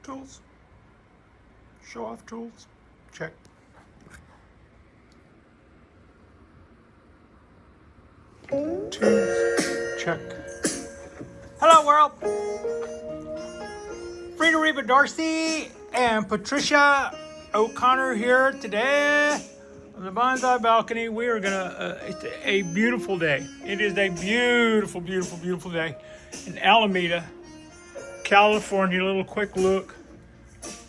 Tools. Show off tools. Check. Tools. Check. Hello, world. Frida Reba Darcy and Patricia O'Connor here today on the Bonsai Balcony. We are gonna, it's a beautiful day. It is a beautiful, beautiful, beautiful day in Alameda, California. A little quick look.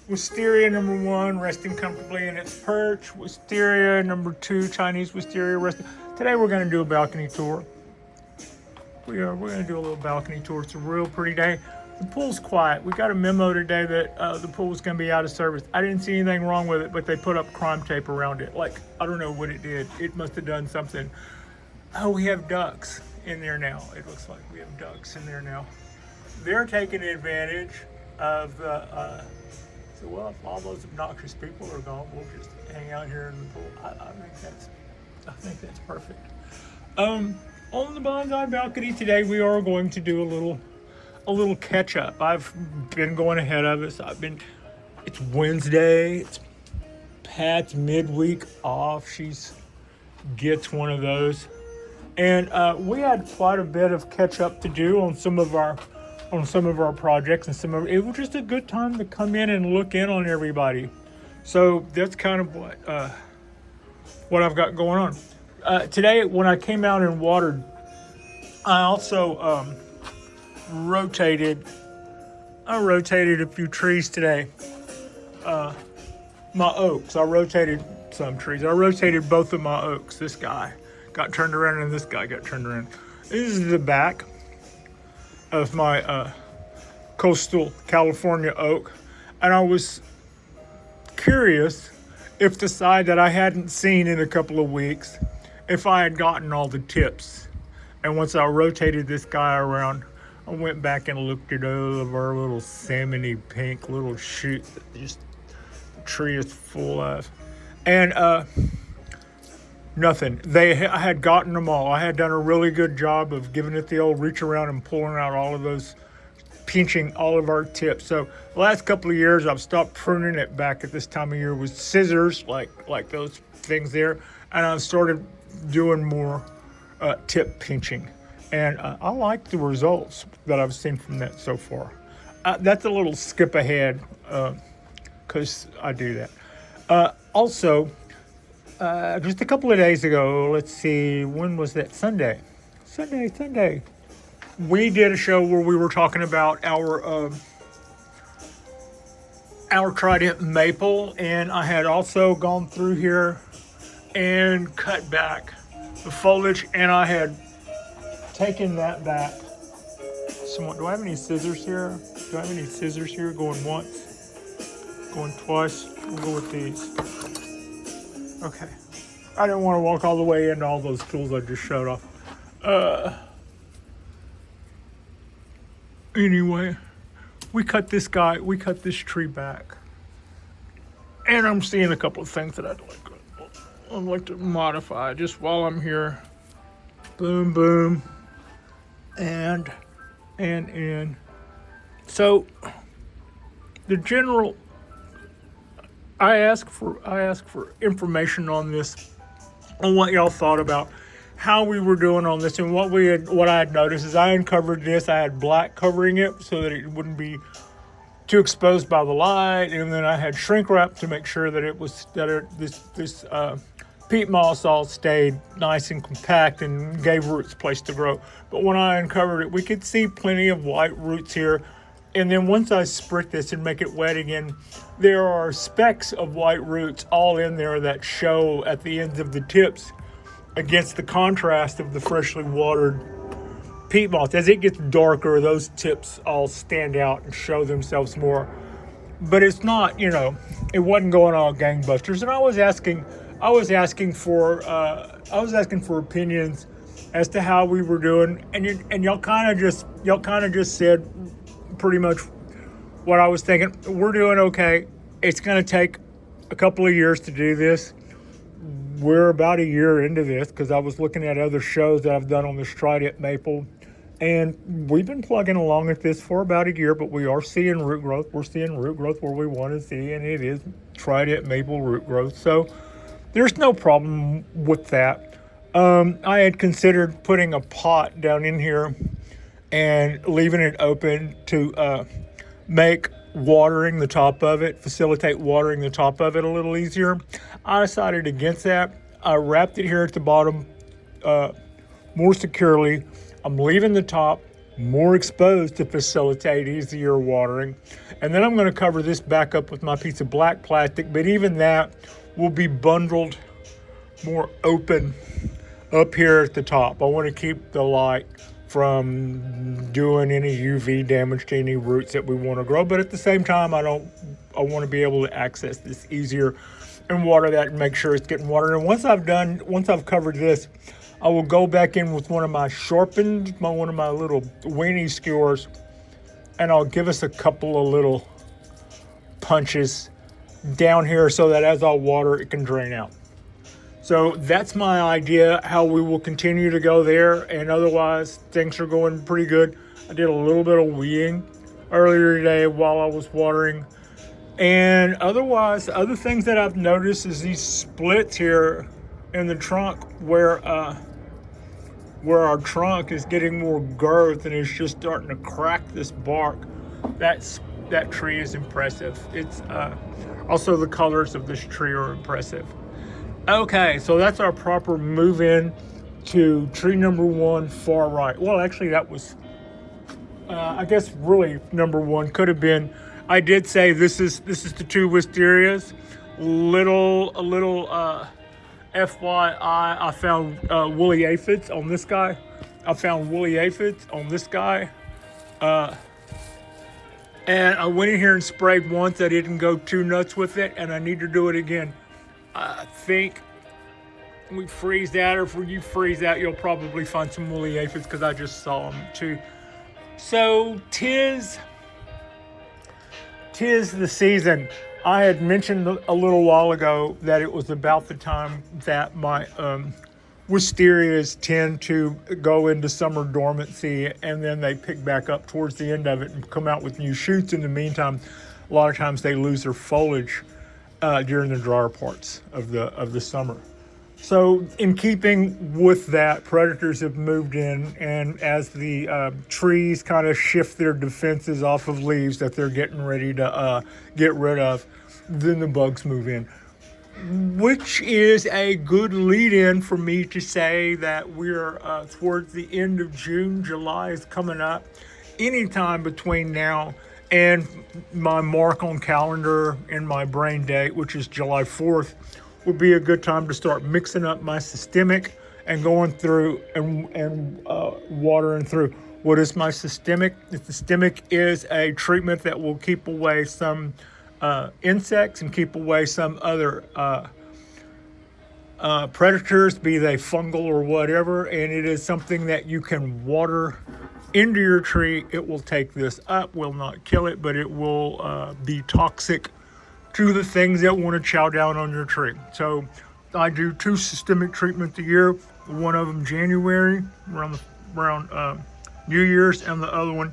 Wisteria number 1, resting comfortably in its perch. Wisteria number 2, Chinese wisteria resting. Today we're gonna do a balcony tour. We're gonna do a little balcony tour. It's a real pretty day. The pool's quiet. We got a memo today that the pool was gonna be out of service. I didn't see anything wrong with it, but they put up crime tape around it. Like, I don't know what it did. It must have done something. Oh, we have ducks in there now. It looks like we have ducks in there now. They're taking advantage of the, so, well, if all those obnoxious people are gone, we'll just hang out here in the pool. I think that's perfect. On the Bonsai Balcony today, we are going to do a little catch up. I've been going ahead of us. It's Wednesday. It's Pat's midweek off. She's gets one of those, and we had quite a bit of catch up to do on some of our projects, and it was just a good time to come in and look in on everybody. So that's kind of what I've got going on. Today, when I came out and watered, I also rotated a few trees today. My oaks. I rotated some trees. I rotated both of my oaks. This guy got turned around and this guy got turned around. This is the back of my coastal California oak, and I was curious if the side that I hadn't seen in a couple of weeks, if I had gotten all the tips. And once I rotated this guy around, I went back and looked at all of our little salmony pink little shoots that just the tree is full of, and nothing. I had gotten them all. I had done a really good job of giving it the old reach around and pulling out all of those, pinching all of our tips. So the last couple of years, I've stopped pruning it back at this time of year with scissors, like those things there, and I've started doing more tip pinching. And I like the results that I've seen from that so far. That's a little skip ahead, because I do that. Also, just a couple of days ago, let's see, when was that? Sunday. We did a show where we were talking about our trident maple, and I had also gone through here and cut back the foliage, and I had taken that back somewhat. Do I have any scissors here? Going once, going twice. We'll go with these. Okay. I didn't want to walk all the way into all those tools I just showed off. Anyway, we cut this tree back. And I'm seeing a couple of things that I'd like to modify just while I'm here. Boom, boom. And. So, the general, I ask for information on this, on what y'all thought about how we were doing on this, and what I had noticed is I uncovered this. I had black covering it so that it wouldn't be too exposed by the light, and then I had shrink wrap to make sure that this peat moss all stayed nice and compact and gave roots place to grow. But when I uncovered it, we could see plenty of white roots here. And then once I sprit this and make it wet again, there are specks of white roots all in there that show at the ends of the tips against the contrast of the freshly watered peat moss. As it gets darker, those tips all stand out and show themselves more. But it's not, it wasn't going all gangbusters. And I was asking for opinions as to how we were doing, and y'all kind of just said pretty much what I was thinking. We're doing okay. It's going to take a couple of years to do this. We're about a year into this because I was looking at other shows that I've done on this trident maple, And we've been plugging along at this for about a year, but we are seeing root growth. We're seeing root growth where we want to see, and it is trident maple root growth. So there's no problem with that. I had considered putting a pot down in here and leaving it open to make watering the top of it, facilitate watering the top of it a little easier. I decided against that. I wrapped it here at the bottom more securely. I'm leaving the top more exposed to facilitate easier watering. And then I'm going to cover this back up with my piece of black plastic, but even that will be bundled more open up here at the top. I want to keep the light from doing any UV damage to any roots that we want to grow, but at the same time I want to be able to access this easier and water that and make sure it's getting watered. And once I've covered this, I will go back in with one of my one of my little weenie skewers, and I'll give us a couple of little punches down here so that as I water it can drain out. So that's my idea, how we will continue to go there, and otherwise things are going pretty good. I did a little bit of weeding earlier today while I was watering. And otherwise, other things that I've noticed is these splits here in the trunk where our trunk is getting more girth and it's just starting to crack this bark. That tree is impressive. It's also the colors of this tree are impressive. Okay, so that's our proper move in to tree number 1, far right. Well, actually that was, I guess really number 1 could have been. I did say this is the 2 wisterias. A little FYI, I found woolly aphids on this guy. And I went in here and sprayed once. I didn't go too nuts with it, and I need to do it again. I think we freeze that, or if you freeze that, you'll probably find some woolly aphids because I just saw them too. So tis the season. I had mentioned a little while ago that it was about the time that my wisterias tend to go into summer dormancy, and then they pick back up towards the end of it and come out with new shoots. In the meantime, a lot of times they lose their foliage during the drier parts of the summer. So in keeping with that, predators have moved in, and as the trees kind of shift their defenses off of leaves that they're getting ready to get rid of, then the bugs move in, which is a good lead-in for me to say that we're towards the end of June. July is coming up. Anytime between now and my mark on calendar and my brain date, which is July 4th, would be a good time to start mixing up my systemic and going through and watering through. What is my systemic? The systemic is a treatment that will keep away some insects and keep away some other predators, be they fungal or whatever, and it is something that you can water into your tree. It will take this up, will not kill it, but it will be toxic to the things that want to chow down on your tree. So I do 2 systemic treatments a year, one of them January around New Year's, and the other one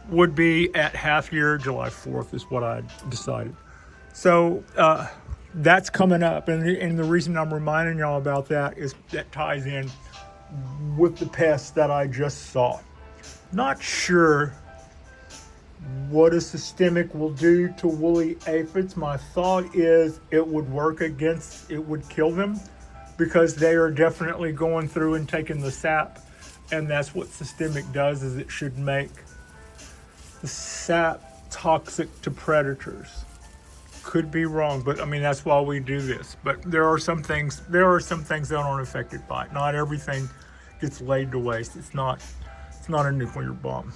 would be at half year, July 4th is what I decided. So that's coming up, and the reason I'm reminding y'all about that is that ties in with the pests that I just saw. Not sure what a systemic will do to woolly aphids. My thought is it would kill them, because they are definitely going through and taking the sap, and that's what systemic does, is it should make the sap toxic to predators. Could be wrong, but I mean, that's why we do this. But there are some things that aren't affected by it. Not everything gets laid to waste. It's not a nuclear bomb.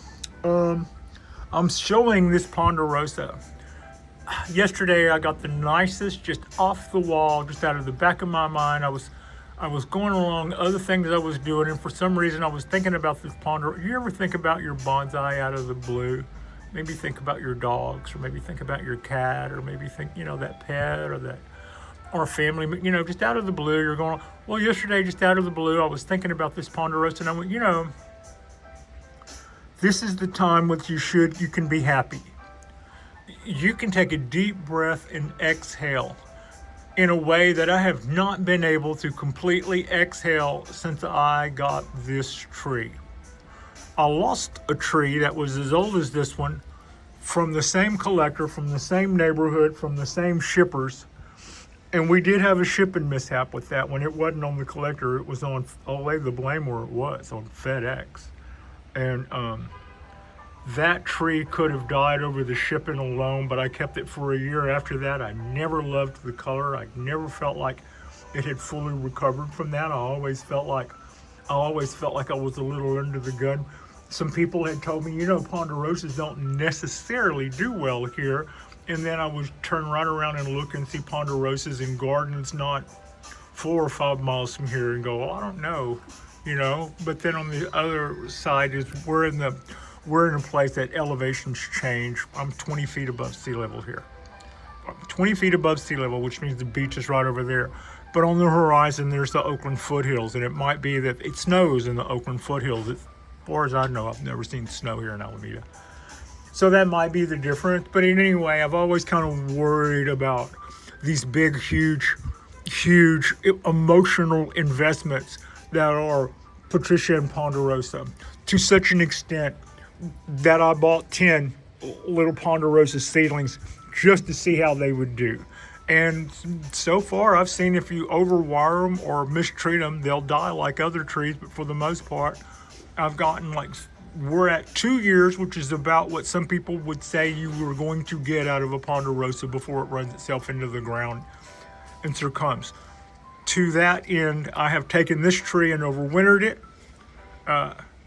I'm showing this ponderosa. Yesterday I got the nicest, just off the wall, just out of the back of my mind. I was going along other things I was doing, and for some reason I was thinking about this ponderosa. You ever think about your bonsai out of the blue? Maybe think about your dogs, or maybe think about your cat, or maybe think, that pet or family, just out of the blue. You're going, well, yesterday, just out of the blue, I was thinking about this ponderosa, and I went, this is the time when you can be happy. You can take a deep breath and exhale in a way that I have not been able to completely exhale since I got this tree. I lost a tree that was as old as this one from the same collector, from the same neighborhood, from the same shippers. And we did have a shipping mishap with that one. It wasn't on the collector, it was on, I'll lay the blame where it was, on FedEx. And that tree could have died over the shipping alone, but I kept it for a year after that. I never loved the color. I never felt like it had fully recovered from that. I always felt like I was a little under the gun. Some people had told me, ponderosas don't necessarily do well here. And then I would turn right around and look and see ponderosas in gardens not 4 or 5 miles from here and go, I don't know, But then on the other side is we're in a place that elevations change. I'm 20 feet above sea level here. 20 feet above sea level, which means the beach is right over there. But on the horizon, there's the Oakland foothills, and it might be that it snows in the Oakland foothills. As far as I know, I've never seen snow here in Alameda. So that might be the difference. But in any way, I've always kind of worried about these big, huge emotional investments that are Patricia and Ponderosa, to such an extent that I bought 10 little Ponderosa seedlings just to see how they would do. And so far, I've seen if you overwire them or mistreat them, they'll die like other trees. But for the most part, I've gotten we're at 2 years, which is about what some people would say you were going to get out of a Ponderosa before it runs itself into the ground and succumbs. To that end, I have taken this tree and overwintered it.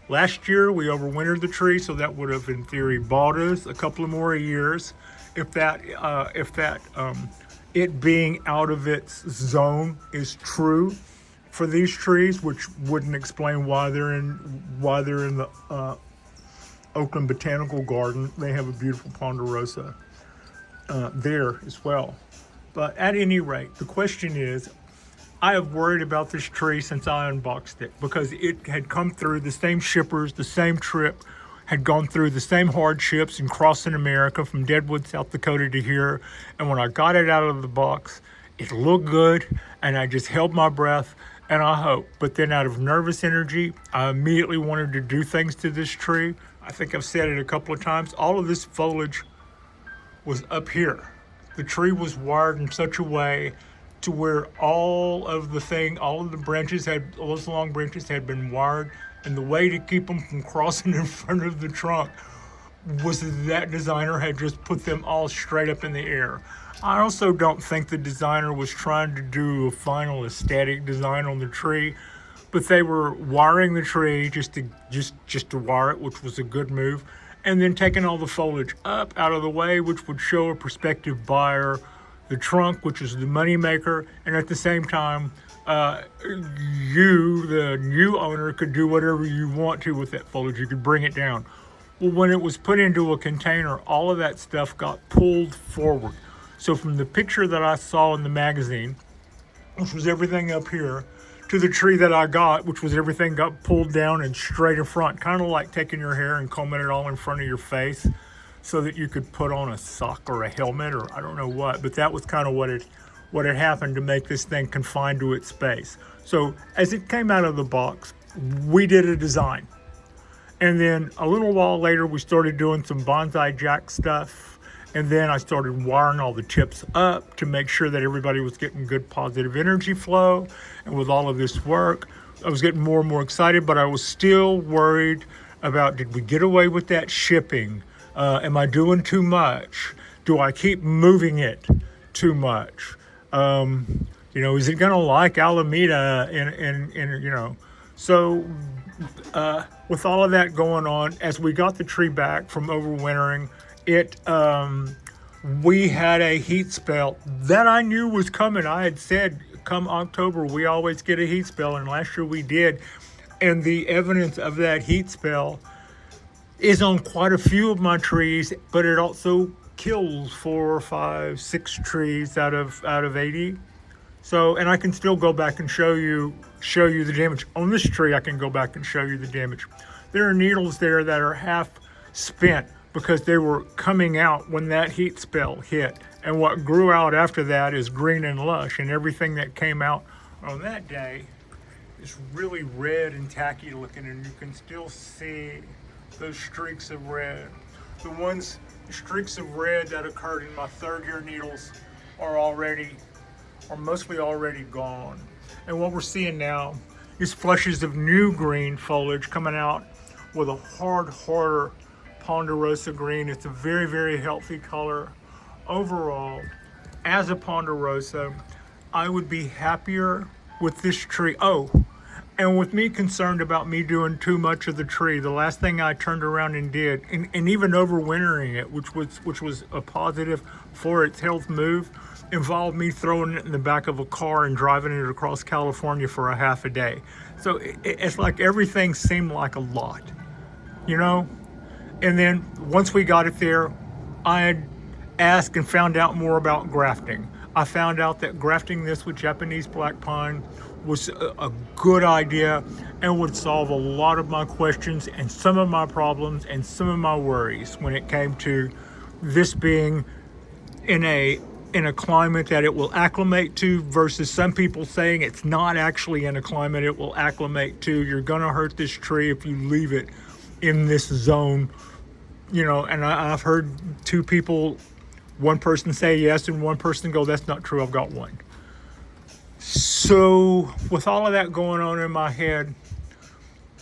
Last year, we overwintered the tree, so that would have, in theory, bought us a couple of more years. It being out of its zone is true for these trees, which wouldn't explain why they're in the Oakland Botanical Garden. They have a beautiful ponderosa there as well. But at any rate, the question is, I have worried about this tree since I unboxed it because it had come through the same shippers, the same trip, had gone through the same hardships in crossing America from Deadwood, South Dakota to here. And when I got it out of the box, it looked good and I just held my breath and I hoped. But then out of nervous energy, I immediately wanted to do things to this tree. I think I've said it a couple of times. All of this foliage was up here. The tree was wired in such a way to where all of the branches those long branches had been wired, and the way to keep them from crossing in front of the trunk was that designer had just put them all straight up in the air. I also don't think the designer was trying to do a final aesthetic design on the tree, but they were wiring the tree just to wire it, which was a good move, and then taking all the foliage up out of the way, which would show a prospective buyer the trunk, which is the money maker, and at the same time, you, the new owner, could do whatever you want to with that foliage. You could bring it down. Well, when it was put into a container, all of that stuff got pulled forward. So from the picture that I saw in the magazine, which was everything up here, to the tree that I got, which was everything got pulled down and straight in front, kind of like taking your hair and combing it all in front of your face so that you could put on a sock or a helmet or I don't know what, but that was kind of what had happened to make this thing confined to its space. So as it came out of the box, we did a design. And then a little while later, we started doing some bonsai jack stuff. And then I started wiring all the tips up to make sure that everybody was getting good positive energy flow. And with all of this work, I was getting more and more excited, but I was still worried about, did we get away with that shipping? Am I doing too much? Do I keep moving it too much? Is it going to like Alameda? So with all of that going on, as we got the tree back from overwintering, we had a heat spell that I knew was coming. I had said, come October, we always get a heat spell, and last year we did. And the evidence of that heat spell is on quite a few of my trees, but it also kills 4, 5, 6 trees out of 80. So, and I can still go back and show you the damage. On this tree, I can go back and show you the damage. There are needles there that are half spent because they were coming out when that heat spell hit. And what grew out after that is green and lush, and everything that came out on that day is really red and tacky looking, and you can still see those streaks of red. The streaks of red that occurred in my third year needles are mostly already gone. And what we're seeing now is flushes of new green foliage coming out with a harder ponderosa green. It's a very, very healthy color. Overall, as a ponderosa, I would be happier with this tree. Oh, and with me concerned about me doing too much of the tree, the last thing I turned around and did, and even overwintering it, which was a positive for its health move, involved me throwing it in the back of a car and driving it across California for a half a day. So it's like everything seemed like a lot, you know? And then once we got it there, I had asked and found out more about grafting. I found out that grafting this with Japanese black pine was a good idea and would solve a lot of my questions and some of my problems and some of my worries when it came to this being in a climate that it will acclimate to versus some people saying it's not actually in a climate it will acclimate to. You're gonna hurt this tree if you leave it in this zone, you know. And I've heard two people, one person say yes and one person go, that's not true, I've got one. So with all of that going on in my head,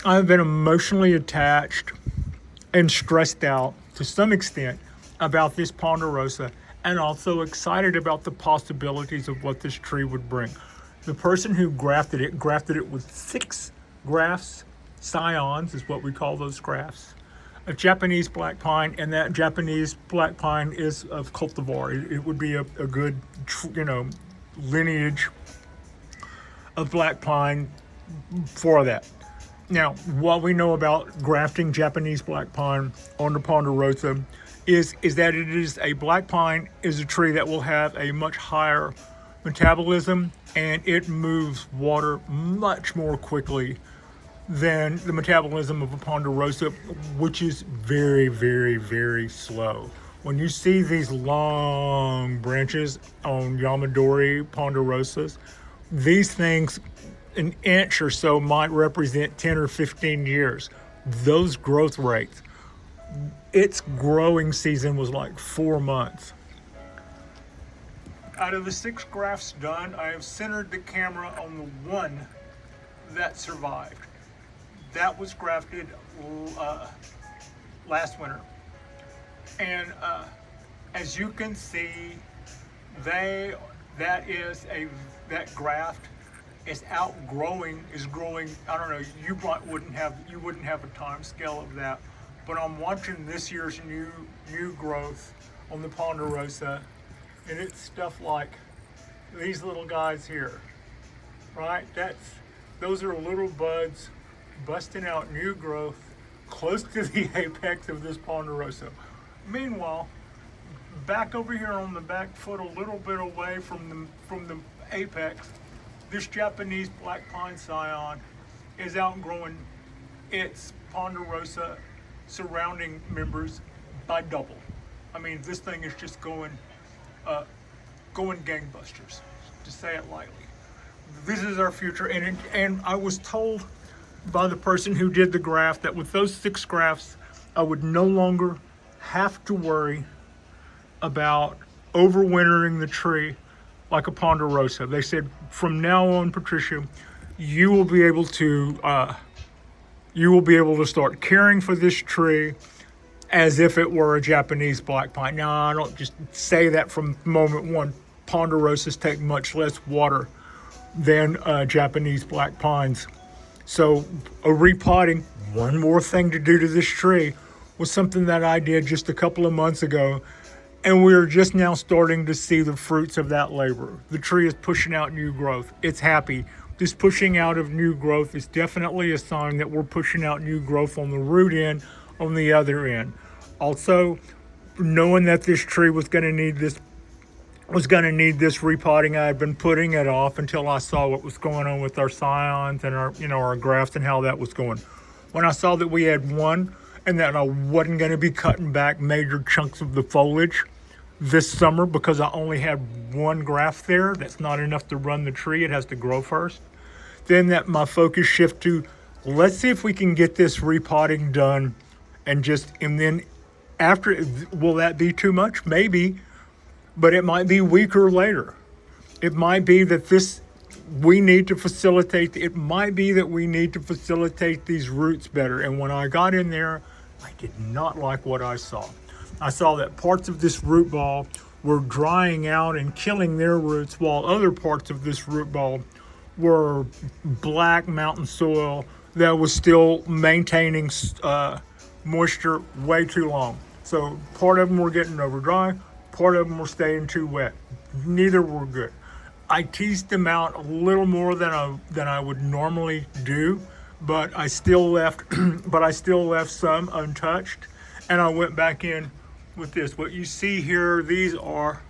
I've been emotionally attached and stressed out to some extent about this ponderosa, and also excited about the possibilities of what this tree would bring. The person who grafted it with 6 grafts, scions is what we call those grafts, of Japanese black pine, and that Japanese black pine is of cultivar. It would be a good, lineage of black pine for that. Now, what we know about grafting Japanese black pine onto ponderosa is that it is a black pine is a tree that will have a much higher metabolism, and it moves water much more quickly than the metabolism of a ponderosa, which is very, very, very slow. When you see these long branches on Yamadori ponderosas, these things, an inch or so, might represent 10 or 15 years. Those growth rates, its growing season was like 4 months. Out of the 6 grafts done, I have centered the camera on the one that survived. That was grafted last winter. And as you can see, that graft is growing. I don't know, you wouldn't have a time scale of that, but I'm watching this year's new growth on the ponderosa, and it's stuff like these little guys here, right? Those are little buds busting out new growth close to the apex of this ponderosa. Meanwhile, back over here on the back foot, a little bit away from the apex, this Japanese black pine scion is outgrowing its ponderosa surrounding members by double. I mean, this thing is just going gangbusters, to say it lightly. This is our future, and I was told by the person who did the graft that with those 6 grafts, I would no longer have to worry about overwintering the tree like a ponderosa. They said, from now on, Patricia, you will be able to start caring for this tree as if it were a Japanese black pine. Now, I don't just say that from moment one. Ponderosas take much less water than Japanese black pines. So a repotting, one more thing to do to this tree, was something that I did just a couple of months ago, and we're just now starting to see the fruits of that labor. The tree is pushing out new growth. It's happy. This pushing out of new growth is definitely a sign that we're pushing out new growth on the root end, on the other end. Also, knowing that this tree was going to need this repotting, I had been putting it off until I saw what was going on with our scions and our grafts and how that was going. when I saw that we had one and that I wasn't going to be cutting back major chunks of the foliage this summer because I only had one graft there. That's not enough to run the tree. It has to grow first. Then that my focus shift to, let's see if we can get this repotting done, and then after, will that be too much? Maybe, but it might be weaker later. It might be that we need to facilitate these roots better. And when I got in there, I did not like what I saw. I saw that parts of this root ball were drying out and killing their roots, while other parts of this root ball were black mountain soil that was still maintaining moisture way too long. So part of them were getting over dry, part of them were staying too wet. Neither were good. I teased them out a little more than I would normally do, but I still left some untouched, and I went back in with this. What you see here, these are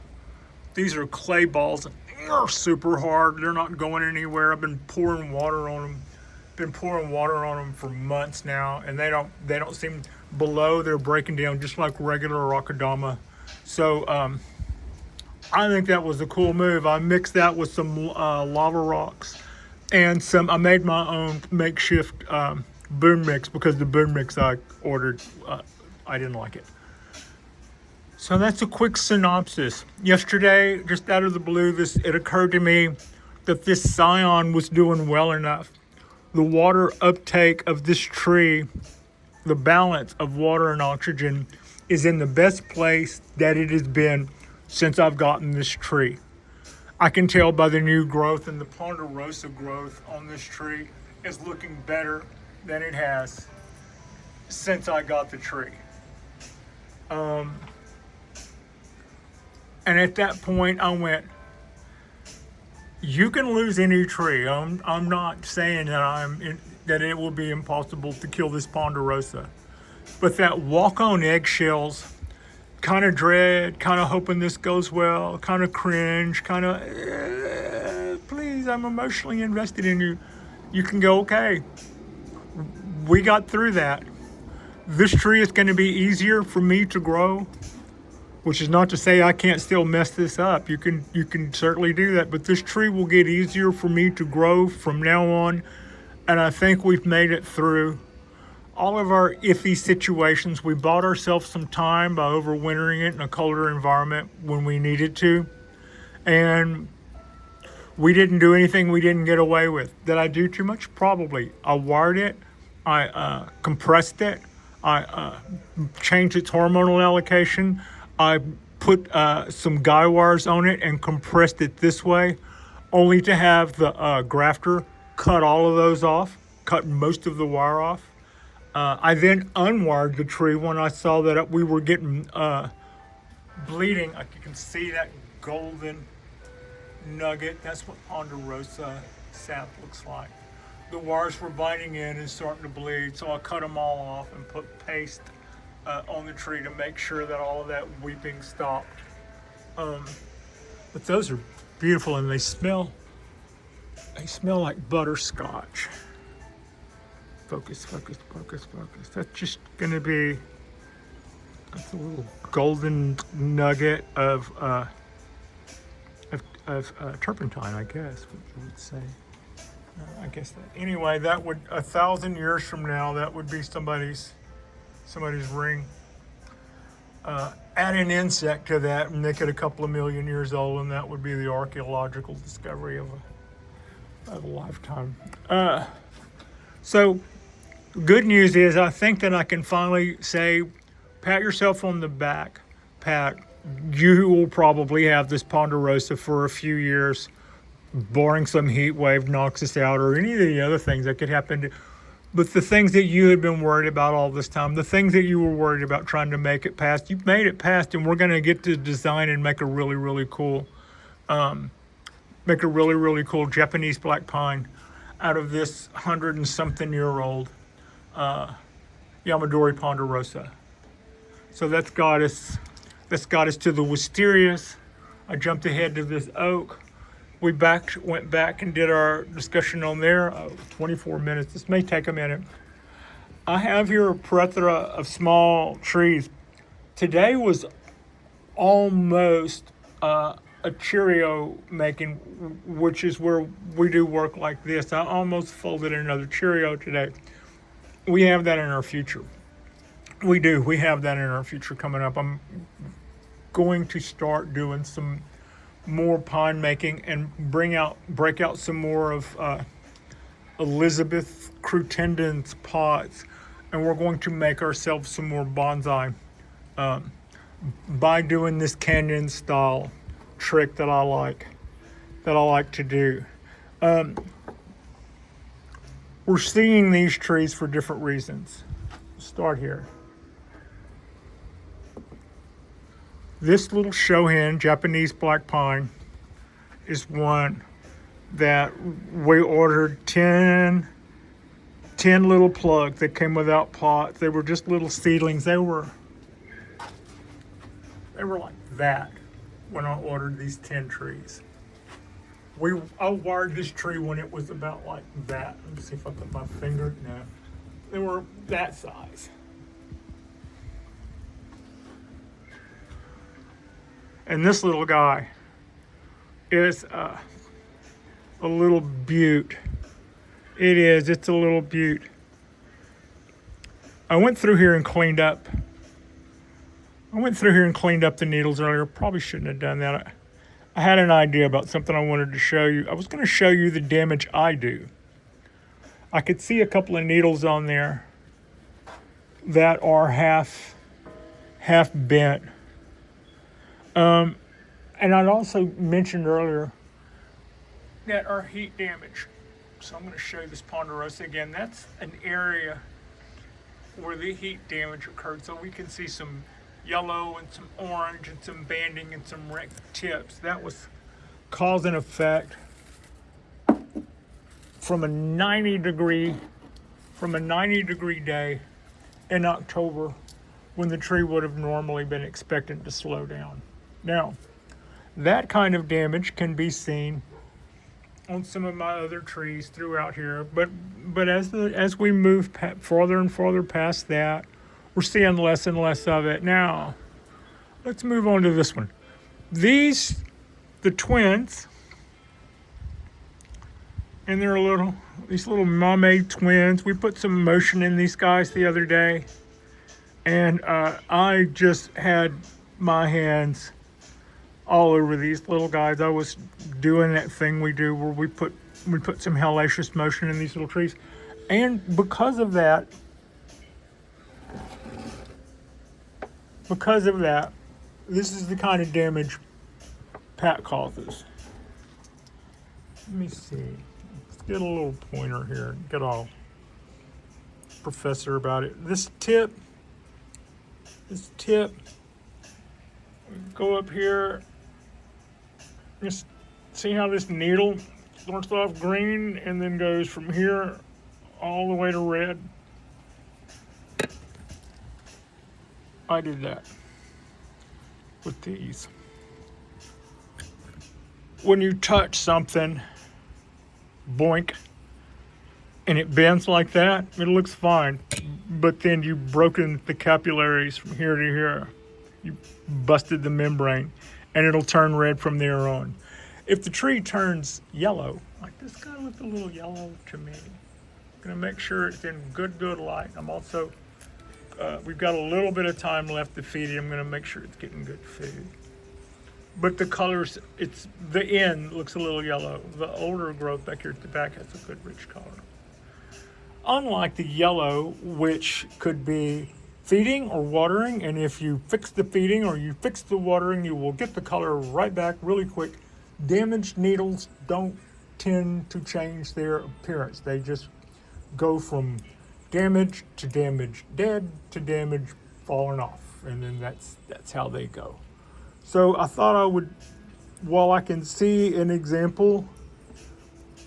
clay balls. They're super hard. They're not going anywhere. I've been pouring water on them for months now, and they don't seem below. They're breaking down just like regular rockadama. So I think that was a cool move. I mixed that with some lava rocks and I made my own makeshift boom mix, because the boom mix I ordered, I didn't like it. So that's a quick synopsis. Yesterday, just out of the blue, it occurred to me that this scion was doing well enough. The water uptake of this tree, the balance of water and oxygen, is in the best place that it has been since I've gotten this tree. I can tell by the new growth, and the ponderosa growth on this tree is looking better than it has since I got the tree. And at that point I went, you can lose any tree. I'm not saying that it will be impossible to kill this ponderosa, but that walk on eggshells, kind of dread, kind of hoping this goes well, kind of cringe, kind of, please, I'm emotionally invested in you. You can go, okay, we got through that. This tree is going to be easier for me to grow, which is not to say I can't still mess this up. You can certainly do that, but this tree will get easier for me to grow from now on, and I think we've made it through all of our iffy situations. We bought ourselves some time by overwintering it in a colder environment when we needed to, and we didn't do anything we didn't get away with. Did I do too much? Probably. I wired it, I compressed it, I changed its hormonal allocation, I put some guy wires on it and compressed it this way, only to have the grafter cut all of those off, cut most of the wire off. I then unwired the tree when I saw that we were getting bleeding. You can see that golden nugget. That's what ponderosa sap looks like. The wires were binding in and starting to bleed, so I cut them all off and put paste on the tree to make sure that all of that weeping stopped. But those are beautiful, and they smell like butterscotch. Focus. That's just gonna be a little golden nugget of turpentine, I guess, what you would say. I guess that. Anyway, that would 1,000 years from now, that would be somebody's ring. Add an insect to that and make it a couple of million years old, and that would be the archaeological discovery of a lifetime. So good news is I think that I can finally say, pat yourself on the back, Pat. You will probably have this ponderosa for a few years, barring some heat wave knocks us out or any of the other things that could happen. But the things that you had been worried about all this time, the things that you were worried about trying to make it past, you've made it past, and we're going to get to design and make a really, really cool Japanese black pine out of this 100-and-something-year-old Yamadori ponderosa. So that's got us to the wisterias. I jumped ahead to this oak. We went back and did our discussion on there. 24 minutes. This may take a minute. I have here a plethora of small trees. Today was almost a Cheerio making, which is where we do work like this. I almost folded another Cheerio today. We have that in our future. We do. We have that in our future coming up. I'm going to start doing some more pine making and break out some more of Elizabeth Crutendon's pots, and we're going to make ourselves some more bonsai by doing this canyon style trick that I like to do. We're seeing these trees for different reasons. Start here. This little shohin Japanese black pine is one that we ordered 10 little plugs that came without pots. They were just little seedlings. They were like that when I ordered these 10 trees. I wired this tree when it was about like that. Let me see if I put my finger. No, they were that size. And this little guy is a little beaut. It is. It's a little beaut. I went through here and cleaned up. The needles earlier. Probably shouldn't have done that. I had an idea about something I wanted to show you. I was going to show you the damage I do. I could see a couple of needles on there that are half bent. And I'd also mentioned earlier that our heat damage. So I'm going to show you this ponderosa again. That's an area where the heat damage occurred. So we can see some yellow and some orange and some banding and some wrecked tips. That was cause and effect from a 90 degree day in October when the tree would have normally been expected to slow down. Now, that kind of damage can be seen on some of my other trees throughout here, but as we move farther and farther past that, we're seeing less and less of it. Now, let's move on to this one. The twins, and they're these little mame twins. We put some motion in these guys the other day, and I just had my hands all over these little guys. I was doing that thing we do where we put some hellacious motion in these little trees, and because of that, this is the kind of damage Pat causes. Let me see. Let's get a little pointer here and get all professor about it. This tip, go up here. Just see how this needle starts off green and then goes from here all the way to red. I did that with these. When you touch something, boink, and it bends like that, it looks fine. But then you've broken the capillaries from here to here. You busted the membrane, and it'll turn red from there on. If the tree turns yellow, like this guy looked a little yellow to me, I'm gonna make sure it's in good light. I'm also, we've got a little bit of time left to feed it. I'm gonna make sure it's getting good food. But the colors, the end looks a little yellow. The older growth back here at the back has a good rich color. Unlike the yellow, which could be feeding or watering, and if you fix the feeding or you fix the watering, you will get the color right back really quick. Damaged needles don't tend to change their appearance. They just go from damaged to damaged dead to damaged falling off, and then that's how they go. So I thought I would, while I can see an example,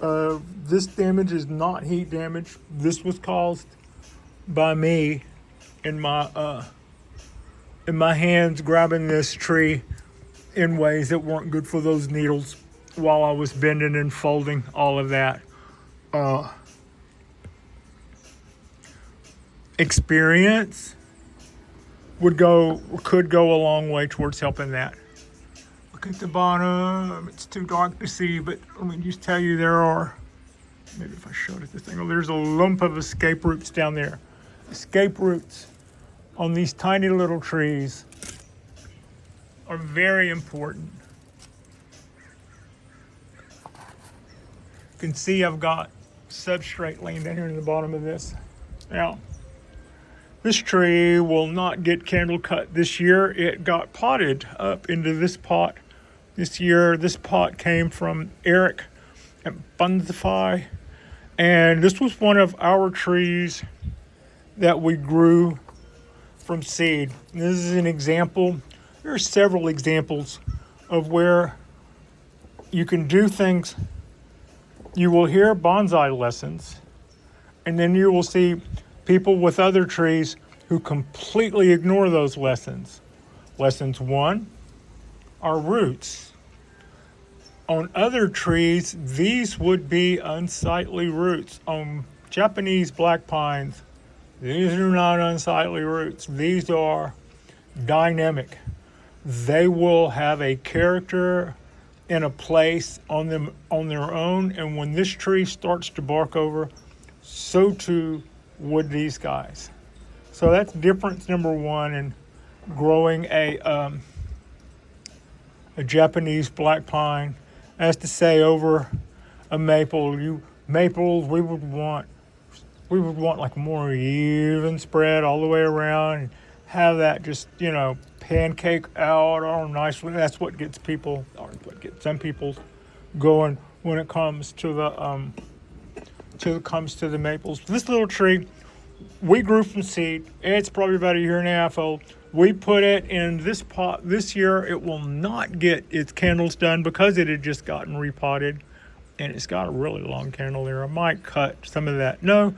this damage is not heat damage. This was caused by me in my hands grabbing this tree in ways that weren't good for those needles while I was bending and folding all of that. experience could go a long way towards helping that. Look at the bottom. It's too dark to see, but let me just tell you there are, maybe if I showed it this thing, there's a lump of escape roots down there. Escape roots on these tiny little trees are very important. You can see I've got substrate laying down here in the bottom of this. Now, this tree will not get candle cut this year. It got potted up into this pot this year. This pot came from Eric at Bonsai, and this was one of our trees that we grew from seed. This is an example. There are several examples of where you can do things. You will hear bonsai lessons, and then you will see people with other trees who completely ignore those lessons. Lessons one are roots. On other trees, these would be unsightly roots. On Japanese black pines, these are not unsightly roots. These are dynamic. They will have a character and a place on them on their own, and when this tree starts to bark over, so too would these guys. So that's difference number one in growing a Japanese black pine. As to say, over a maple, maples we would want like more even spread all the way around, and have that just pancake out all nicely. That's what gets people, or what gets some people going when it comes to the maples. This little tree we grew from seed. It's probably about a year and a half old. We put it in this pot this year. It will not get its candles done because it had just gotten repotted, and it's got a really long candle there. I might cut some of that. No,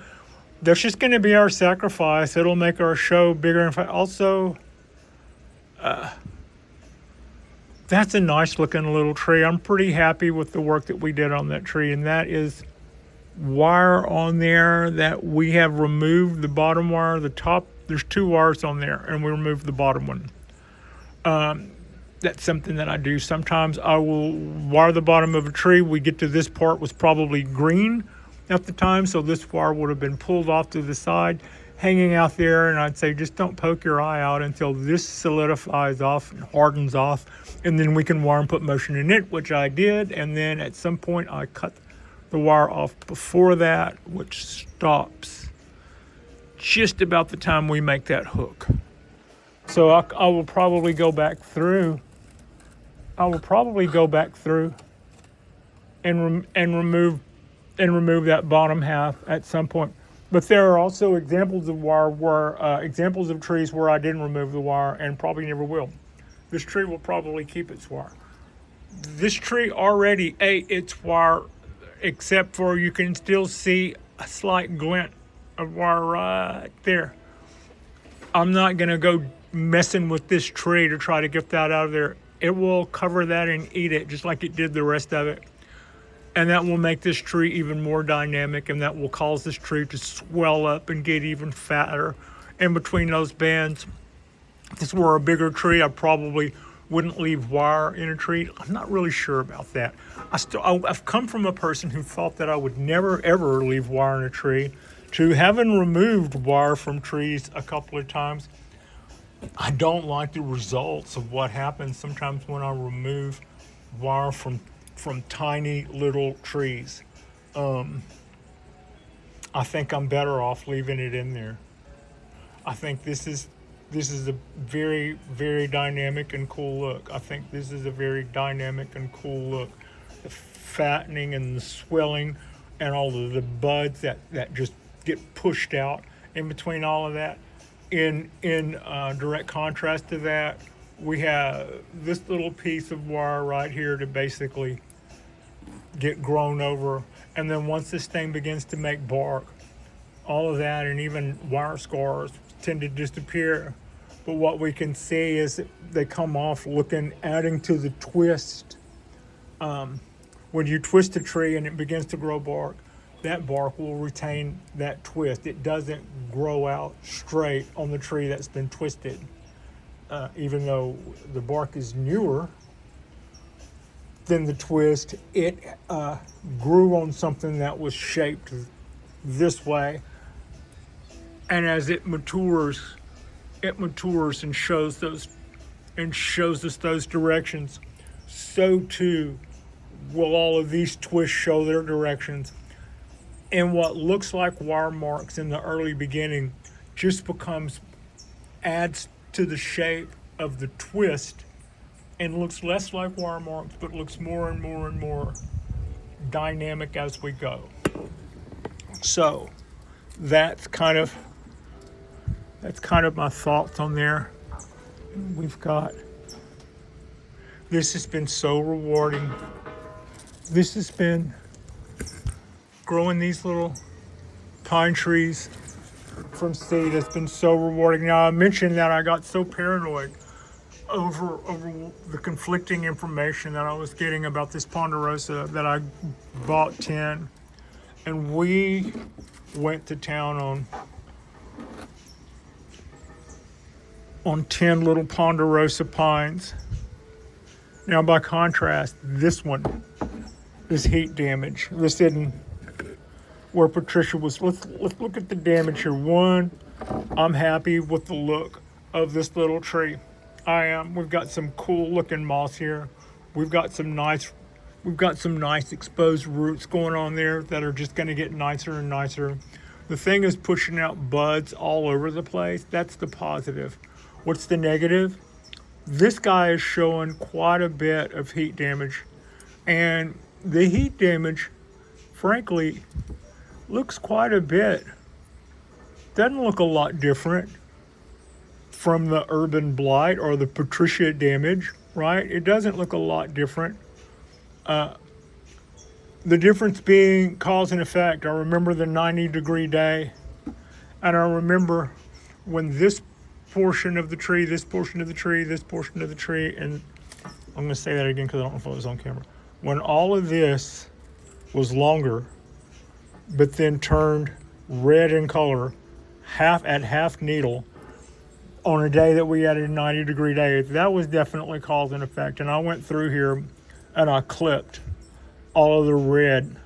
that's just going to be our sacrifice. It'll make our show bigger. In fact, also, that's a nice looking little tree. I'm pretty happy with the work that we did on that tree, and that is wire on there that we have removed the bottom wire. The top, there's two wires on there, and we removed the bottom one. That's something that I do. Sometimes I will wire the bottom of a tree. We get to this part was probably green at the time, so this wire would have been pulled off to the side, hanging out there, and I'd say just don't poke your eye out until this solidifies off and hardens off, and then we can wire and put motion in it, which I did. And then at some point I cut the wire off before that, which stops just about the time we make that hook. So I will probably go back through. And remove that bottom half at some point. But there are also examples of examples of trees where I didn't remove the wire, and probably never will. This tree will probably keep its wire. This tree already ate its wire, except for you can still see a slight glint of wire right there. I'm not gonna go messing with this tree to try to get that out of there. It will cover that and eat it just like it did the rest of it. And that will make this tree even more dynamic, and that will cause this tree to swell up and get even fatter in between those bands. If this were a bigger tree, I probably wouldn't leave wire in a tree. I'm not really sure about that. I've come from a person who thought that I would never ever leave wire in a tree, to having removed wire from trees a couple of times. I don't like the results of what happens sometimes when I remove wire from tiny little trees. I think I'm better off leaving it in there. I think this is a very, very dynamic and cool look. The fattening and the swelling and all of the buds that just get pushed out in between all of that. In direct contrast to that, we have this little piece of wire right here to basically get grown over. And then once this thing begins to make bark, all of that and even wire scars tend to disappear. But what we can see is that they come off adding to the twist. When you twist a tree and it begins to grow bark, that bark will retain that twist. It doesn't grow out straight on the tree that's been twisted. Even though the bark is newer than the twist, it grew on something that was shaped this way. And as it matures and shows us those directions. So too will all of these twists show their directions. And what looks like wire marks in the early beginning just adds to the shape of the twist and looks less like wire marks, but looks more and more and more dynamic as we go. So that's kind of my thoughts on there. This has been so rewarding. This has been growing these little pine trees from seed. It's been so rewarding. Now, I mentioned that I got so paranoid over the conflicting information that I was getting about this ponderosa that I bought 10, and we went to town on 10 little ponderosa pines. Now, by contrast, this one is heat damage. This isn't where Patricia was. Let's look at the damage here. One, I'm happy with the look of this little tree. I am. We've got some cool looking moss here. We've got some nice exposed roots going on there that are just going to get nicer and nicer. The thing is pushing out buds all over the place. That's the positive. What's the negative? This guy is showing quite a bit of heat damage, and the heat damage, frankly, looks quite a bit. Doesn't look a lot different from the urban blight or the Patricia damage, right? It doesn't look a lot different. The difference being cause and effect. I remember the 90-degree day, and I remember when this portion of the tree, this portion of the tree, this portion of the tree, and I'm going to say that again because I don't know if it was on camera. When all of this was longer, but then turned red in color, half needle, on a day that we had a 90-degree day, that was definitely cause and effect. And I went through here and I clipped all of the red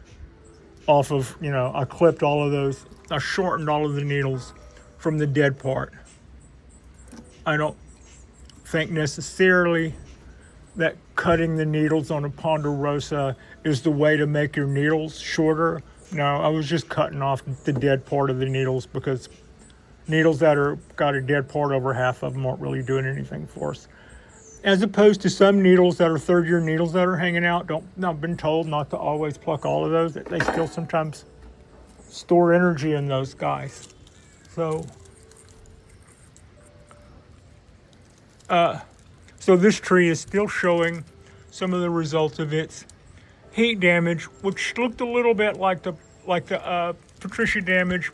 off of, I clipped all of those. I shortened all of the needles from the dead part. I don't think necessarily that cutting the needles on a ponderosa is the way to make your needles shorter. No, I was just cutting off the dead part of the needles because needles that got a dead part over half of them aren't really doing anything for us. As opposed to some needles that are third-year needles that are hanging out. I've been told not to always pluck all of those. They still sometimes store energy in those guys. So this tree is still showing some of the results of its heat damage, which looked a little bit like the Patricia damage,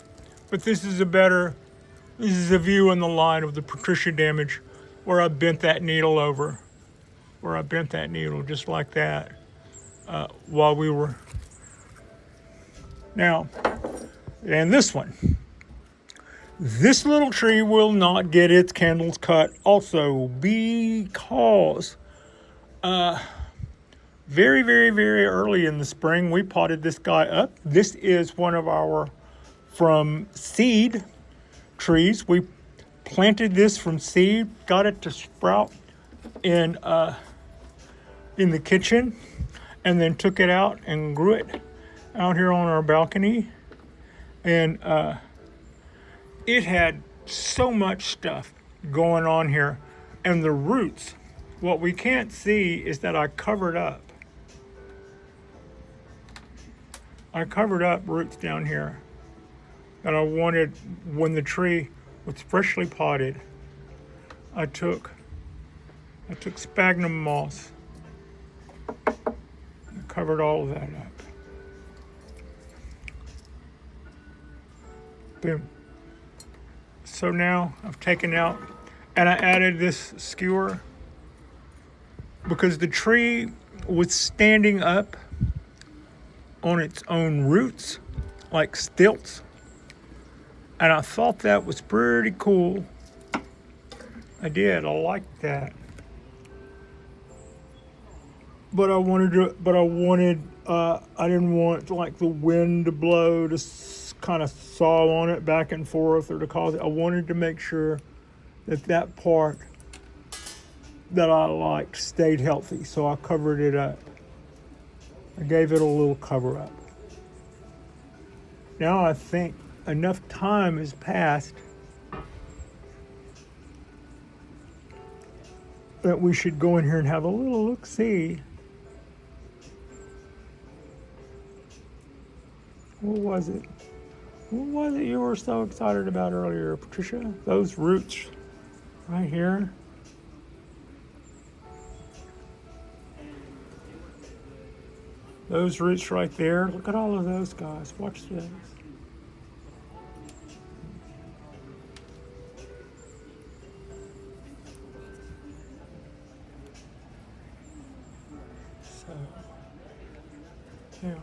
but this is a view in the line of the Patricia damage where I bent that needle over, just like that, while we were. Now, and this little tree will not get its candles cut also because very, very, very early in the spring, we potted this guy up. This is one of our from seed trees. We planted this from seed, got it to sprout in the kitchen, and then took it out and grew it out here on our balcony. And it had so much stuff going on here. And the roots, what we can't see is that I covered up roots down here that I wanted when the tree was freshly potted. I took sphagnum moss and covered all of that up. Boom. So now I've taken out and I added this skewer because the tree was standing up on its own roots like stilts. And I thought that was pretty cool. I did. I liked that. But I didn't want like the wind to blow to kind of saw on it back and forth or to cause it. I wanted to make sure that part that I liked stayed healthy. So I covered it up. I gave it a little cover up. Now I think enough time has passed that we should go in here and have a little look-see. What was it? What was it you were so excited about earlier, Patricia? Those roots right here. Those roots right there. Look at all of those guys. Watch this. So, yeah.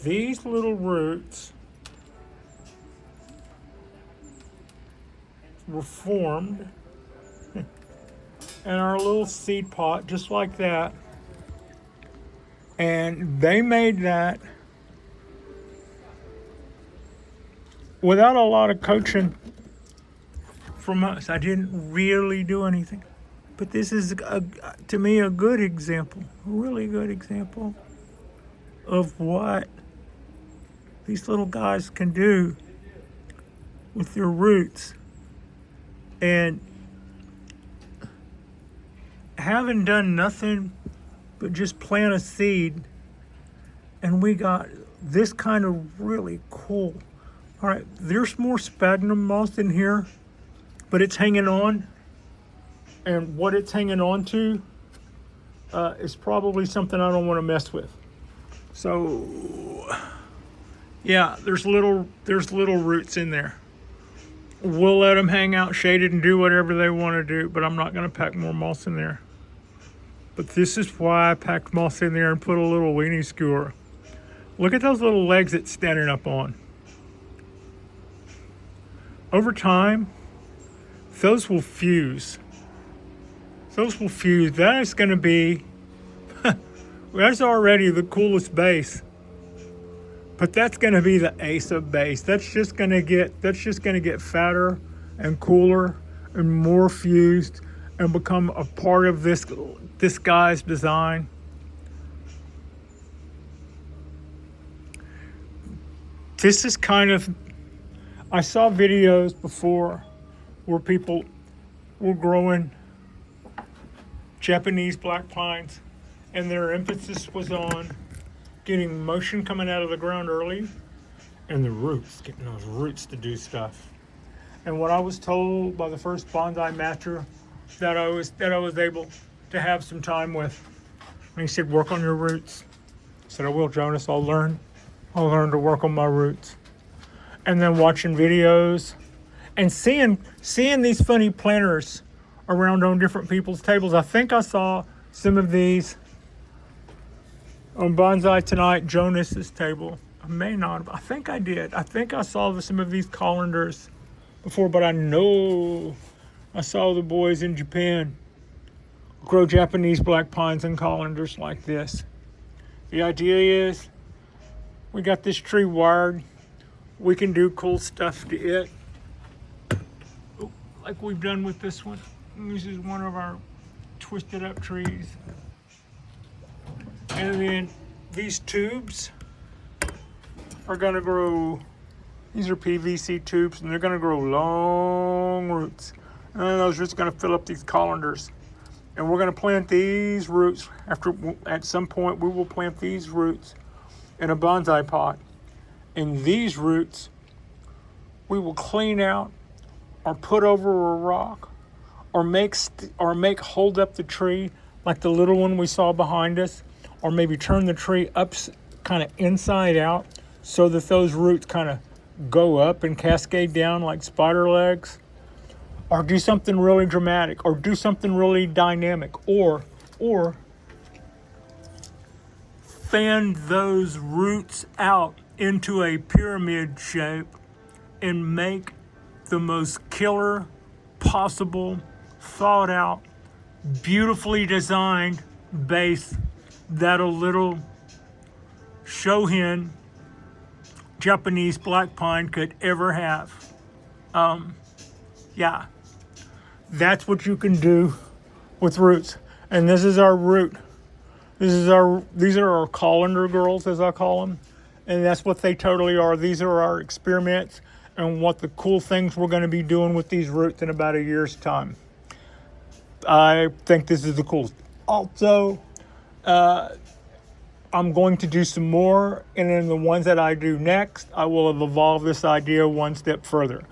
These little roots were formed in our little seed pot, just like that. And they made that without a lot of coaching from us. I didn't really do anything. But this is, to me, a good example, a really good example of what these little guys can do with their roots. And having done nothing but just plant a seed, and we got this kind of really cool. All right, there's more sphagnum moss in here, but it's hanging on. And what it's hanging on to is probably something I don't want to mess with. So, yeah, there's little roots in there. We'll let them hang out shaded and do whatever they want to do, but I'm not going to pack more moss in there. But this is why I packed moss in there and put a little weenie skewer. Look at those little legs it's standing up on. Over time, those will fuse. Those will fuse. That is going to be, that's already the coolest base. But that's going to be the ace of base. That's just going to get fatter and cooler and more fused and become a part of this guy's design. This is kind of, I saw videos before where people were growing Japanese black pines, and their emphasis was on getting motion coming out of the ground early, and the roots, getting those roots to do stuff. And what I was told by the first bonsai master that I was able to have some time with, and he said, work on your roots. I said, I will, Jonas. I'll learn to work on my roots. And then watching videos and seeing these funny planters around on different people's tables. I think I saw some of these on Bonsai Tonight, Jonas's table. I may not have. I think I did. I think I saw some of these colanders before, but I know I saw the boys in Japan grow Japanese black pines and colanders like this. The idea is we got this tree wired. We can do cool stuff to it, like we've done with this one. This is one of our twisted up trees. And then these tubes are gonna grow, these are PVC tubes, and they're gonna grow long roots. And then those roots are gonna fill up these colanders. And we're gonna plant these roots, at some point we will plant these roots in a bonsai pot. And these roots we will clean out or put over a rock or make hold up the tree like the little one we saw behind us, or maybe turn the tree up kind of inside out so that those roots kind of go up and cascade down like spider legs, or do something really dramatic, or do something really dynamic, or fan those roots out into a pyramid shape and make the most killer possible, thought out, beautifully designed base that a little Shohin Japanese black pine could ever have. Yeah, that's what you can do with roots. And this is our root. These are our colander girls, as I call them. And that's what they totally are. These are our experiments and what the cool things we're going to be doing with these roots in about a year's time. I think this is the coolest. Also, I'm going to do some more, and in the ones that I do next, I will have evolved this idea one step further.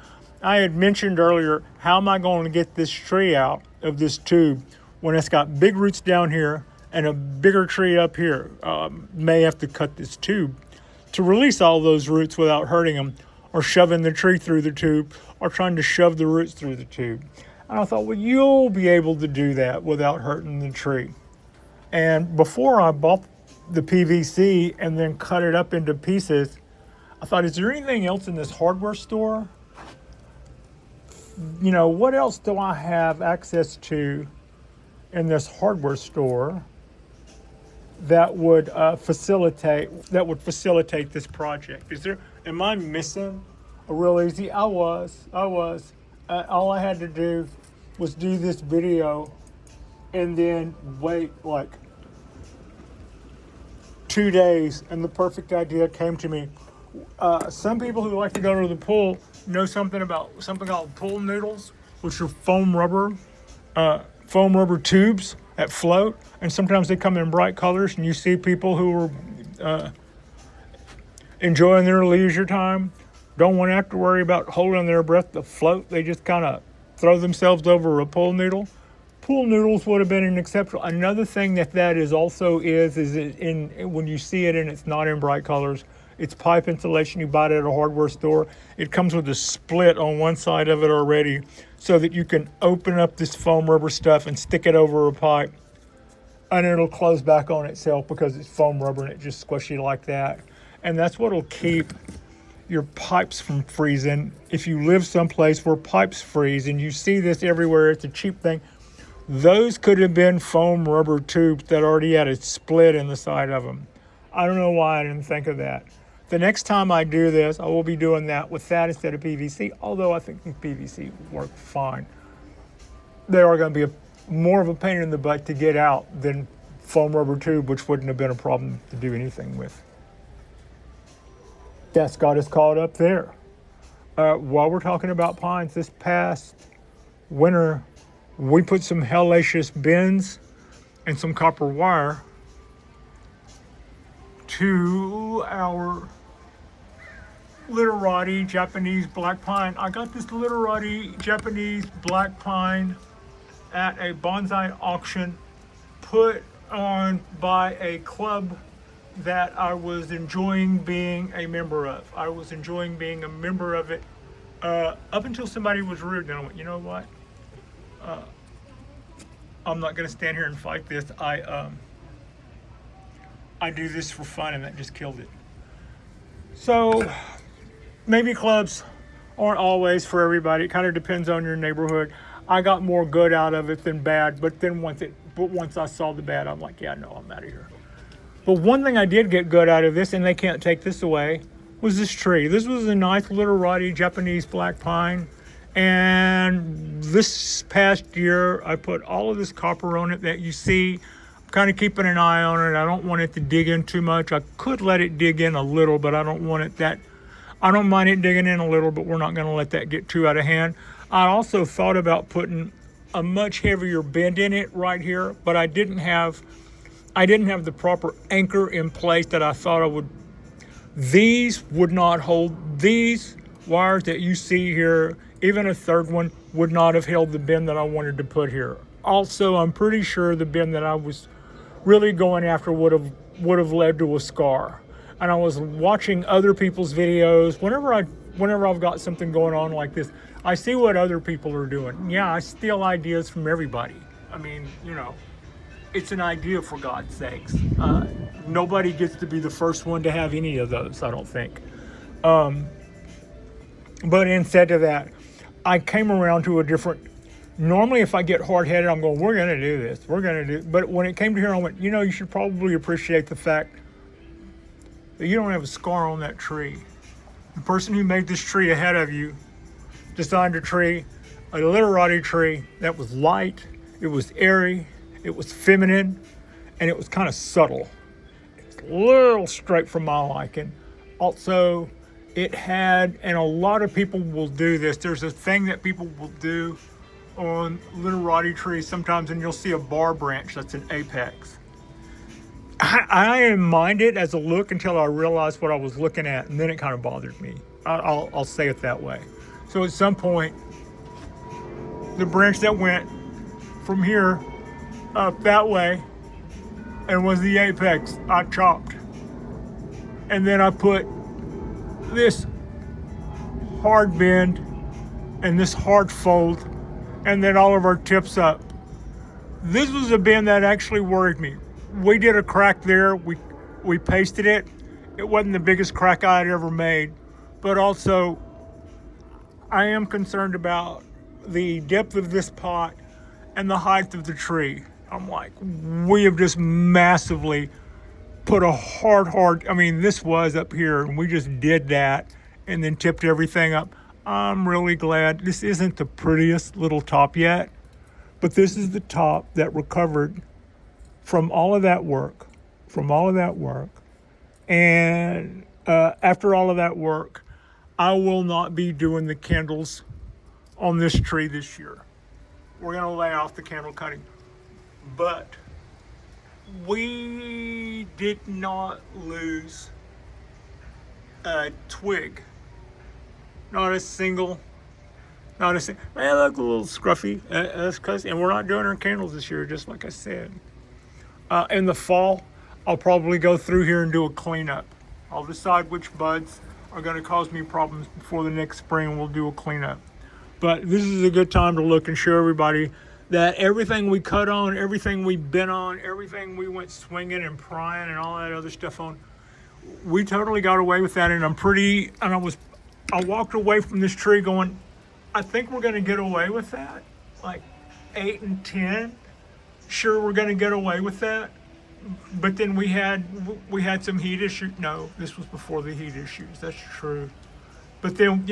I had mentioned earlier, how am I going to get this tree out of this tube when it's got big roots down here and a bigger tree up here? May have to cut this tube to release all those roots without hurting them, or shoving the tree through the tube, or trying to shove the roots through the tube. And I thought, well, you'll be able to do that without hurting the tree. And before I bought the PVC and then cut it up into pieces, I thought, is there anything else in this hardware store? You know, what else do I have access to in this hardware store that would facilitate this project? Am I missing a real easy? I was. All I had to do was do this video and then wait like 2 days, and the perfect idea came to me. Some people who like to go to the pool know something about something called pool noodles, which are foam rubber tubes that float, and sometimes they come in bright colors, and you see people who are enjoying their leisure time, don't want to have to worry about holding their breath to float. They just kind of throw themselves over a pool noodle. Pool noodles would have been an exceptional. Another thing that is also is in when you see it and it's not in bright colors, it's pipe insulation. You buy it at a hardware store. It comes with a split on one side of it already, so that you can open up this foam rubber stuff and stick it over a pipe, and it'll close back on itself because it's foam rubber and it just squishy like that. And that's what'll keep your pipes from freezing. If you live someplace where pipes freeze, and you see this everywhere, it's a cheap thing. Those could have been foam rubber tubes that already had a split in the side of them. I don't know why I didn't think of that. The next time I do this, I will be doing that with that instead of PVC, although I think PVC will work fine. They are going to be more of a pain in the butt to get out than foam rubber tube, which wouldn't have been a problem to do anything with. That's got us caught up there. While we're talking about pines, this past winter, we put some hellacious bends and some copper wire to our literati Japanese black pine. I got this literati Japanese black pine at a bonsai auction put on by a club that I was enjoying being a member of. I was enjoying being a member of it up until somebody was rude, and I went, you know what? I'm not going to stand here and fight this. I do this for fun, and that just killed it. So maybe clubs aren't always for everybody. It kind of depends on your neighborhood. I got more good out of it than bad, but once I saw the bad, I'm like, yeah, no, I'm out of here. But one thing I did get good out of this, and they can't take this away, was this tree. This was a nice literati Japanese black pine. And this past year, I put all of this copper on it that you see. I'm kind of keeping an eye on it. I don't want it to dig in too much. I could let it dig in a little, but I don't mind it digging in a little, but we're not going to let that get too out of hand. I also thought about putting a much heavier bend in it right here, but I didn't have the proper anchor in place that I thought I would. These would not hold. These wires that you see here, even a third one, would not have held the bend that I wanted to put here. Also, I'm pretty sure the bend that I was really going after would have led to a scar. And I was watching other people's videos. Whenever I've got something going on like this, I see what other people are doing. Yeah, I steal ideas from everybody. I mean, you know, it's an idea, for God's sakes. Nobody gets to be the first one to have any of those, I don't think. But instead of that, I came around to a different. Normally, if I get hard-headed, I'm going, we're going to do this. We're going to do. But when it came to here, I went, you should probably appreciate the fact that you don't have a scar on that tree. The person who made this tree ahead of you designed a tree, a literati tree that was light, it was airy, it was feminine, and it was kind of subtle. It was a little straight for my liking. Also, it had, and a lot of people will do this, there's a thing that people will do on literati trees sometimes, and you'll see a bar branch that's an apex. I didn't mind it as a look until I realized what I was looking at, and then it kind of bothered me. I'll say it that way. So at some point, the branch that went from here up that way and was the apex, I chopped. And then I put this hard bend and this hard fold, and then all of our tips up. This was a bend that actually worried me. We did a crack there, we pasted it. It wasn't the biggest crack I had ever made, but also I am concerned about the depth of this pot and the height of the tree. I'm like, we have just massively put a hard, this was up here and we just did that and then tipped everything up. I'm really glad. This isn't the prettiest little top yet, but this is the top that recovered from all of that work. And after all of that work, I will not be doing the candles on this tree this year. We're going to lay off the candle cutting. But we did not lose a twig. Not a single. Man, look a little scruffy. That's cause, and we're not doing our candles this year, just like I said. In the fall, I'll probably go through here and do a cleanup. I'll decide which buds are going to cause me problems before the next spring. We'll do a cleanup. But this is a good time to look and show everybody that everything we cut on, everything we bent on, everything we went swinging and prying and all that other stuff on, we totally got away with that. And I walked away from this tree going, I think we're going to get away with that. Like 8 and 10. Sure, we're going to get away with that. But then we had some heat issues. No, this was before the heat issues. That's true. But then,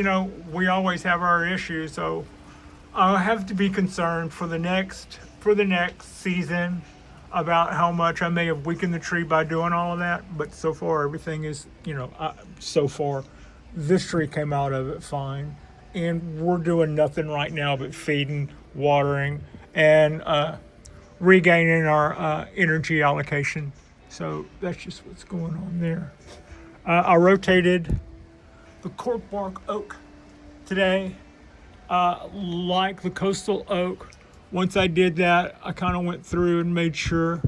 we always have our issues. So I'll have to be concerned for the next season about how much I may have weakened the tree by doing all of that. But so far, everything is, so far, this tree came out of it fine. And we're doing nothing right now but feeding, watering, and regaining our energy allocation. So that's just what's going on there. I rotated the cork bark oak today, like the coastal oak. Once I did that, I kind of went through and made sure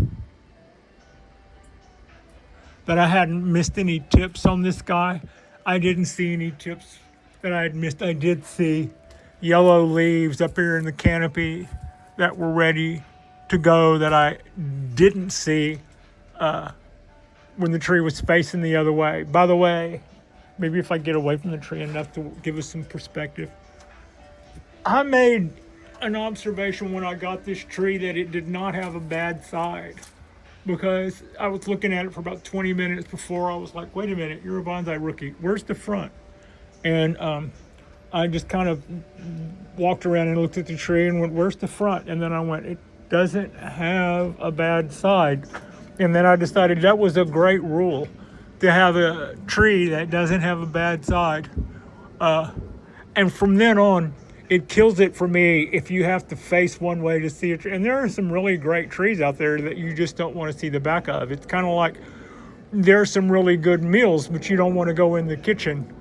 that I hadn't missed any tips on this guy. I didn't see any tips that I had missed. I did see yellow leaves up here in the canopy that were ready to go that I didn't see when the tree was facing the other way. By the way, maybe if I get away from the tree enough to give us some perspective, I made an observation when I got this tree that it did not have a bad side, because I was looking at it for about 20 minutes before I was like, wait a minute, you're a bonsai rookie. Where's the front? And I just kind of walked around and looked at the tree and went, where's the front? And then I went, it doesn't have a bad side. And then I decided that was a great rule, to have a tree that doesn't have a bad side. And from then on, it kills it for me if you have to face one way to see a tree. And there are some really great trees out there that you just don't want to see the back of. It's kind of like there are some really good meals, but you don't want to go in the kitchen.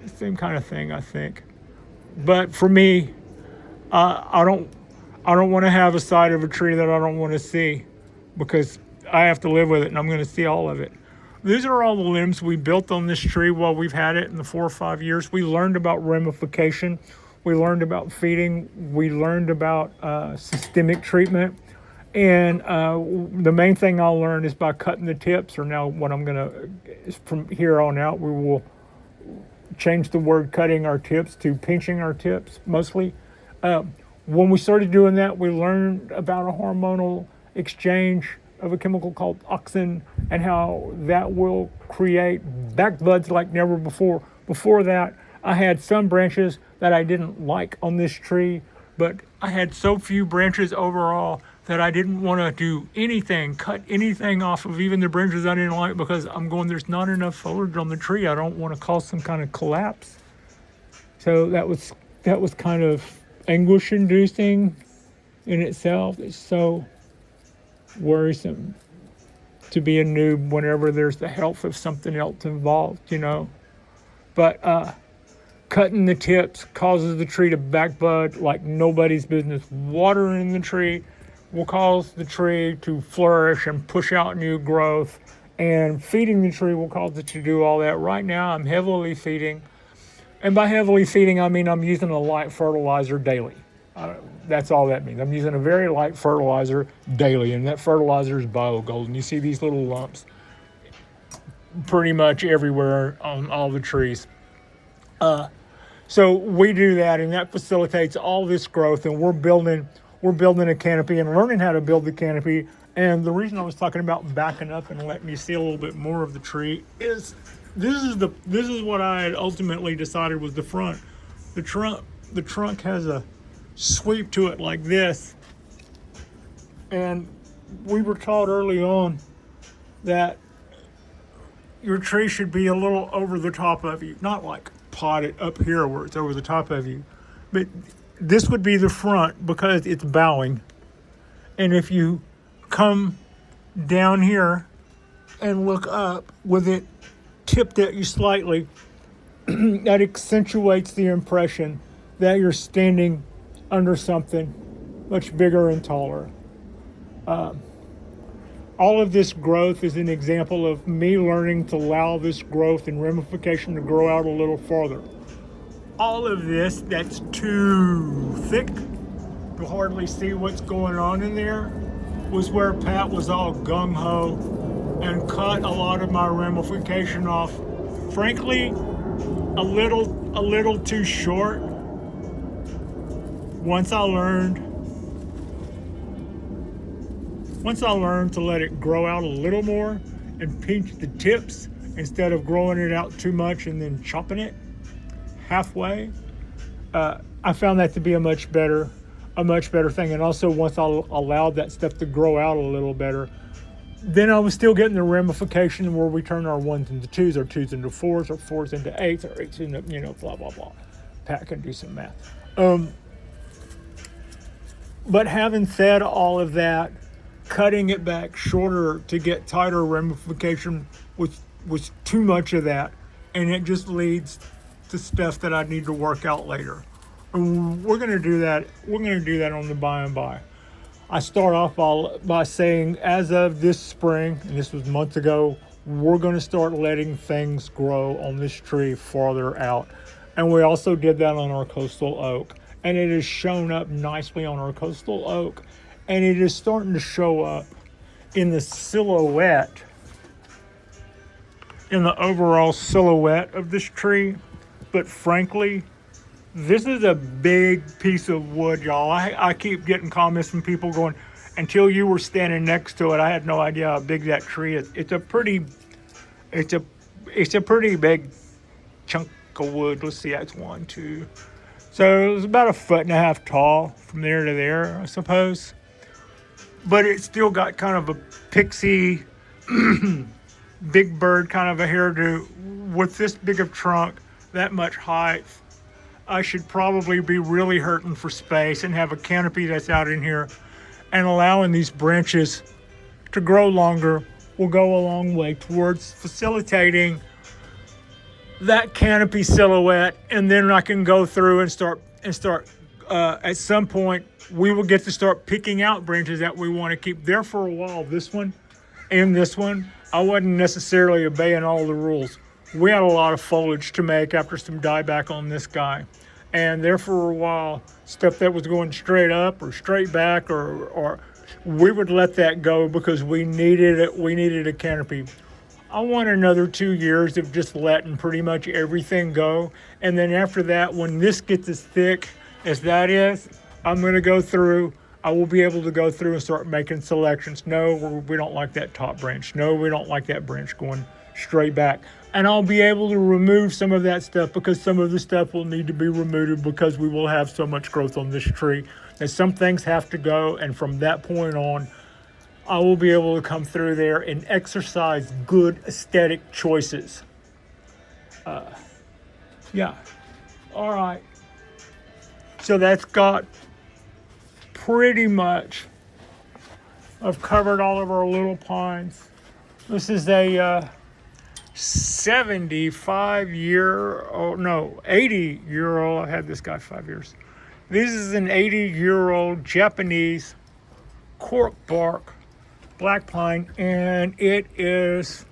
Same kind of thing, I think. But for me, I don't want to have a side of a tree that I don't want to see, because I have to live with it and I'm going to see all of it. These are all the limbs we built on this tree while we've had it in the 4 or 5 years. We learned about ramification. We learned about feeding. We learned about systemic treatment. And the main thing I'll learn is by cutting the tips, or now what I'm gonna, from here on out, we will change the word cutting our tips to pinching our tips mostly. When we started doing that, we learned about a hormonal exchange of a chemical called auxin and how that will create back buds like never before. Before that, I had some branches that I didn't like on this tree, but I had so few branches overall that I didn't want to do anything, cut anything off of even the branches I didn't like, because I'm going, there's not enough foliage on the tree. I don't want to cause some kind of collapse. So that was kind of anguish inducing in itself. It's so worrisome to be a noob whenever there's the health of something else involved, you know. But cutting the tips causes the tree to back bud like nobody's business. Watering the tree will cause the tree to flourish and push out new growth, and feeding the tree will cause it to do all that. Right now I'm heavily feeding, and by heavily feeding I mean I'm using a light fertilizer daily. That's all that means. I'm using a very light fertilizer daily, and that fertilizer is BioGold. And you see these little lumps pretty much everywhere on all the trees. So we do that, and that facilitates all this growth, and we're building a canopy and learning how to build the canopy. And the reason I was talking about backing up and letting you see a little bit more of the tree is this is what I had ultimately decided was the front. The trunk has a sweep to it like this, and we were taught early on that your tree should be a little over the top of you, not like potted up here where it's over the top of you, but this would be the front because it's bowing. And if you come down here and look up with it tipped at you slightly, that accentuates the impression that you're standing under something much bigger and taller. All of this growth is an example of me learning to allow this growth and ramification to grow out a little farther. All of this that's too thick to hardly see what's going on in there was where Pat was all gung-ho and cut a lot of my ramification off. Frankly, a little too short. Once I learned to let it grow out a little more and pinch the tips instead of growing it out too much and then chopping it halfway, I found that to be a much better thing. And also, once I allowed that stuff to grow out a little better, then I was still getting the ramification where we turn our 1s into 2s, our 2s into 4s, our 4s into 8s, our 8s into, blah, blah, blah. Pat can do some math. But having said all of that, cutting it back shorter to get tighter ramification was too much of that, and it just leads to stuff that I need to work out later. And we're going to do that. We're going to do that on the by and by. I start off by saying, as of this spring, and this was months ago, we're going to start letting things grow on this tree farther out. And we also did that on our coastal oak. And it has shown up nicely on our coastal oak. And it is starting to show up in the silhouette, in the overall silhouette of this tree. But frankly, this is a big piece of wood, y'all. I keep getting comments from people going, until you were standing next to it, I had no idea how big that tree is. It's a pretty big chunk of wood. Let's see, that's 1, 2. So it was about 1.5 feet tall from there to there, I suppose. But it still got kind of a pixie, big bird kind of a hairdo. With this big of trunk, that much height, I should probably be really hurting for space and have a canopy that's out in here, and allowing these branches to grow longer will go a long way towards facilitating that canopy silhouette. And then I can go through and start at some point we will get to start picking out branches that we want to keep there. For a while, this one and this one, I wasn't necessarily obeying all the rules. We had a lot of foliage to make after some dieback on this guy. And there for a while, stuff that was going straight up or straight back or we would let that go because we needed it. We needed a canopy. I want another 2 years of just letting pretty much everything go. And then after that, when this gets as thick as that is, I'm going to go through. I will be able to go through and start making selections. No, we don't like that top branch. No, we don't like that branch going straight back. And I'll be able to remove some of that stuff because some of the stuff will need to be removed because we will have so much growth on this tree. And some things have to go. And from that point on, I will be able to come through there and exercise good aesthetic choices. Yeah. All right. So that's got pretty much, I've covered all of our little pines. This is a 80-year-old. I had this guy 5 years. This is an 80-year-old Japanese cork bark black pine, and it is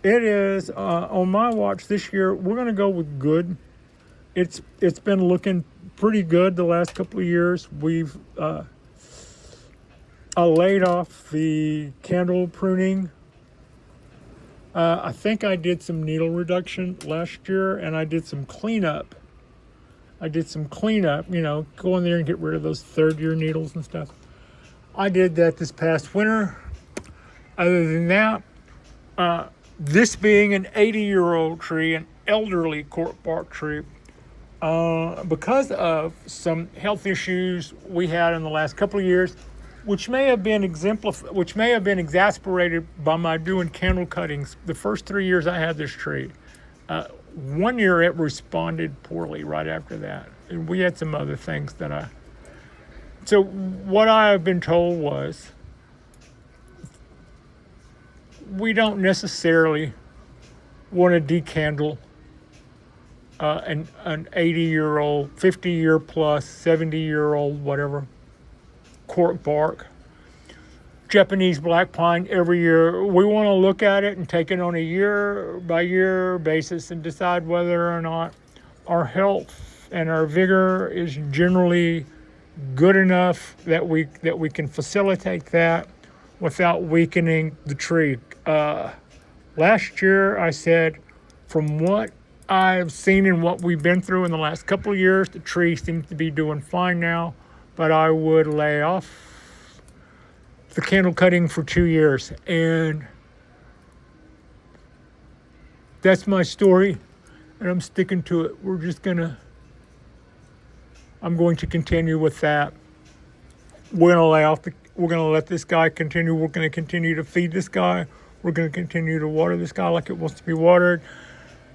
on my watch this year. We're going to go with good. It's been looking pretty good the last couple of years. We've I laid off the candle pruning. I think I did some needle reduction last year, and I did some cleanup. Go in there and get rid of those third-year needles and stuff. I did that this past winter. Other than that, this being an 80-year-old tree, an elderly cork bark tree, because of some health issues we had in the last couple of years, which may have been exasperated by my doing candle cuttings the first 3 years I had this tree. 1 year it responded poorly right after that. And we had some other things so what I have been told was, we don't necessarily want to decandle an 80-year-old, 50-year plus, 70-year-old, whatever, cork bark, Japanese black pine every year. We want to look at it and take it on a year-by-year basis and decide whether or not our health and our vigor is generally good enough that we can facilitate that without weakening the tree. Last year, I said, from what I've seen and what we've been through in the last couple of years, the tree seems to be doing fine now, but I would lay off the candle cutting for 2 years. And that's my story, and I'm sticking to it. I'm going to continue with that. We're going to let this guy continue. We're going to continue to feed this guy. We're going to continue to water this guy like it wants to be watered,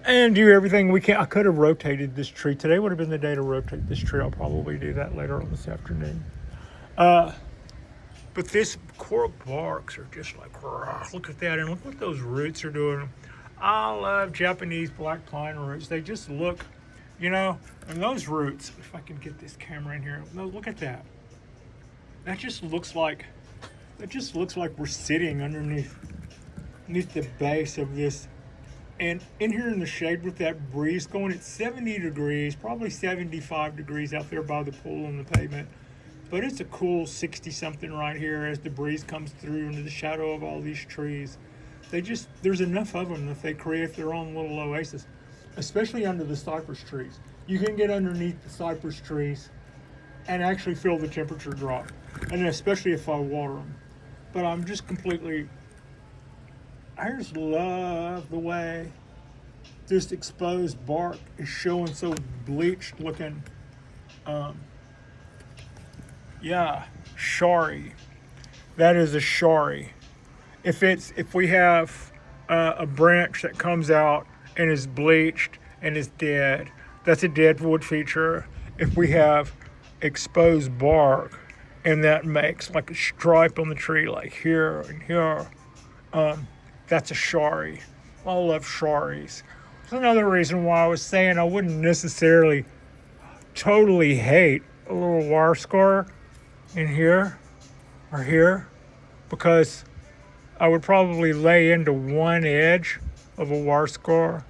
and do everything we can. I could have rotated this tree. Today would have been the day to rotate this tree. I'll probably do that later on this afternoon. But this cork barks are just like, look at that, and look what those roots are doing. I love Japanese black pine roots. They just look, and those roots, if I can get this camera in here, no, look at that. That just looks like we're sitting underneath the base of this. And in here in the shade with that breeze going, it's 70 degrees, probably 75 degrees out there by the pool on the pavement. But it's a cool 60-something right here as the breeze comes through into the shadow of all these trees. There's enough of them that they create their own little oasis, especially under the cypress trees. You can get underneath the cypress trees and actually feel the temperature drop, and especially if I water them. But I just love the way this exposed bark is showing so bleached looking. Shari. That is a shari. If we have a branch that comes out and is bleached and is dead, that's a deadwood feature. If we have exposed bark and that makes like a stripe on the tree, like here and here, that's a shari. I love sharis. That's another reason why I was saying I wouldn't necessarily totally hate a little wire scar in here or here, because I would probably lay into one edge of a wire scar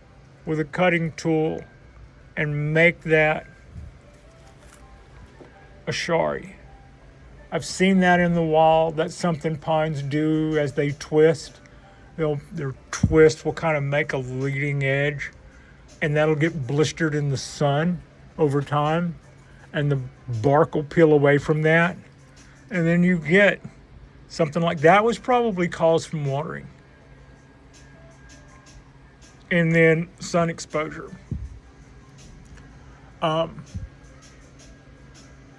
with a cutting tool and make that a shari. I've seen that in the wall. That's something pines do as they twist. Their twist will kind of make a leading edge, and that'll get blistered in the sun over time, and the bark will peel away from that, and then you get something like that. Was probably caused from watering, and then sun exposure.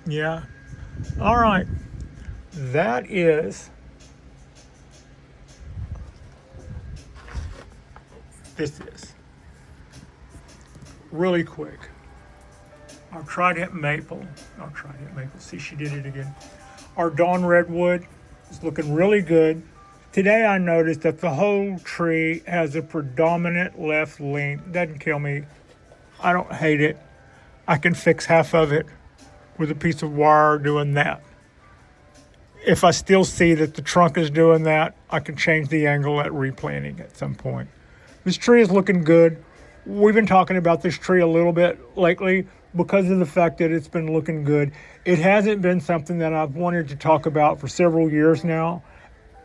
Yeah. All right. That is this is really quick. Our trident maple. See, she did it again. Our dawn redwood is looking really good. Today I noticed that the whole tree has a predominant left lean. Doesn't kill me. I don't hate it. I can fix half of it with a piece of wire doing that. If I still see that the trunk is doing that, I can change the angle at replanting at some point. This tree is looking good. We've been talking about this tree a little bit lately because of the fact that it's been looking good. It hasn't been something that I've wanted to talk about for several years now.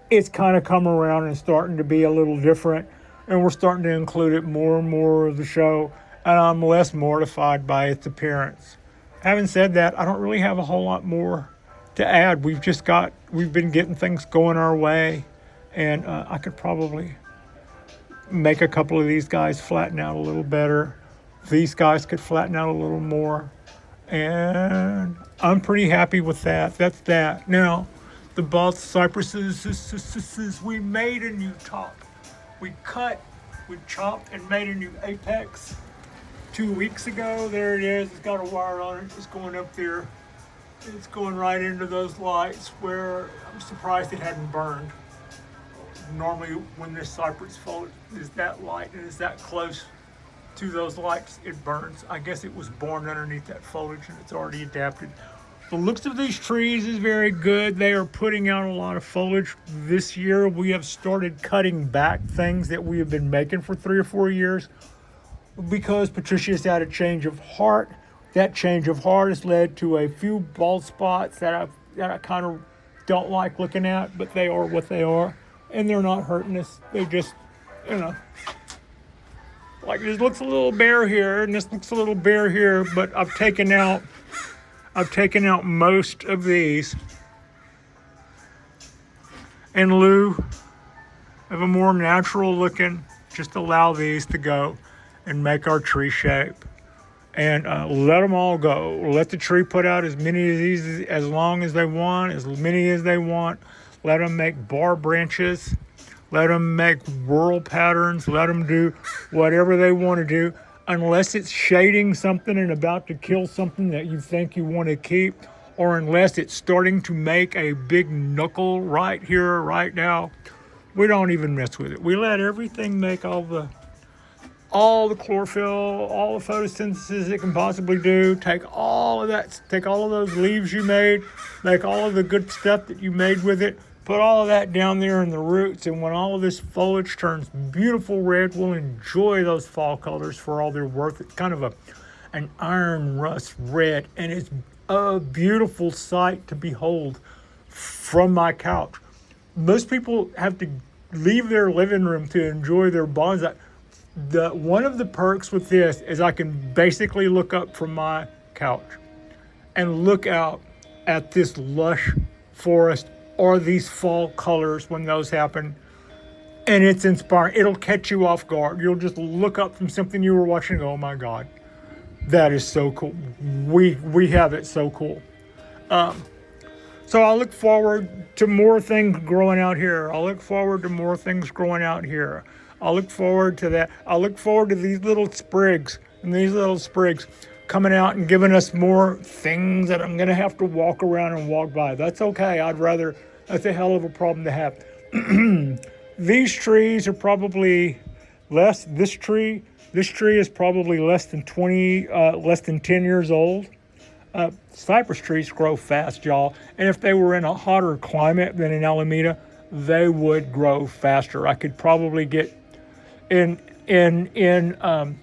It's kind of come around and starting to be a little different, and we're starting to include it more and more of the show, and I'm less mortified by its appearance. Having said that, I don't really have a whole lot more to add. We've been getting things going our way, and I could probably make a couple of these guys flatten out a little better. These guys could flatten out a little more, and I'm pretty happy with that. That's that. Now, the balsam cypresses, we made a new top. We cut, we chopped, and made a new apex 2 weeks ago. There it is. It's got a wire on it. It's going up there. It's going right into those lights where I'm surprised it hadn't burned. Normally when this cypress foliage is that light and is that close to those lights, it burns. I guess it was born underneath that foliage and it's already adapted. The looks of these trees is very good. They are putting out a lot of foliage this year. We have started cutting back things that we have been making for 3 or 4 years because Patricia's had a change of heart. That change of heart has led to a few bald spots that I kind of don't like looking at, but they are what they are, and they're not hurting us. They just, like this looks a little bare here, and this looks a little bare here, but I've taken out most of these in lieu of a more natural looking. Just allow these to go and make our tree shape. And let them all go. Let the tree put out as many of these as long as they want, as many as they want. Let them make bar branches. Let them make whorl patterns. Let them do whatever they want to do. Unless it's shading something and about to kill something that you think you want to keep, or unless it's starting to make a big knuckle right here, right now, we don't even mess with it. We let everything make all the chlorophyll, all the photosynthesis it can possibly do. Take all of that, take all of those leaves you made, make all of the good stuff that you made with it, put all of that down there in the roots, and when all of this foliage turns beautiful red, we'll enjoy those fall colors for all they're worth. It's kind of an iron rust red, and it's a beautiful sight to behold from my couch. Most people have to leave their living room to enjoy their bonsai. One of the perks with this is I can basically look up from my couch and look out at this lush forest or these fall colors when those happen, and it's inspiring. It'll catch you off guard. You'll just look up from something you were watching and go, oh my God, that is so cool. We have it so cool. So I look forward to more things growing out here. I look forward to more things growing out here. I look forward to that. I look forward to these little sprigs coming out and giving us more things that I'm going to have to walk around and walk by. That's okay. That's a hell of a problem to have. These trees are probably less. This tree is probably less than 10 years old. Cypress trees grow fast, y'all. And if they were in a hotter climate than in Alameda, they would grow faster. I could probably get in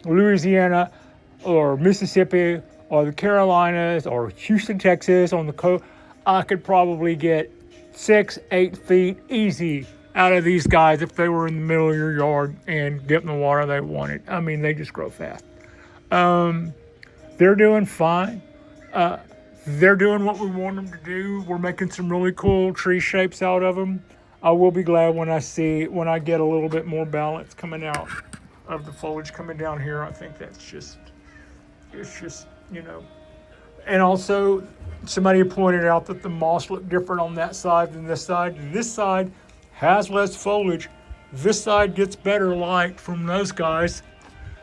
Louisiana or Mississippi or the Carolinas or Houston, Texas on the coast. I could probably get 6-8 feet easy out of these guys if they were in the middle of your yard and getting the water they wanted. I mean, they just grow fast. They're doing fine. They're doing what we want them to do. We're making some really cool tree shapes out of them. I will be glad when I get a little bit more balance coming out of the foliage coming down here. I think it's just, And also, somebody pointed out that the moss looked different on that side than this side. This side has less foliage. This side gets better light from those guys.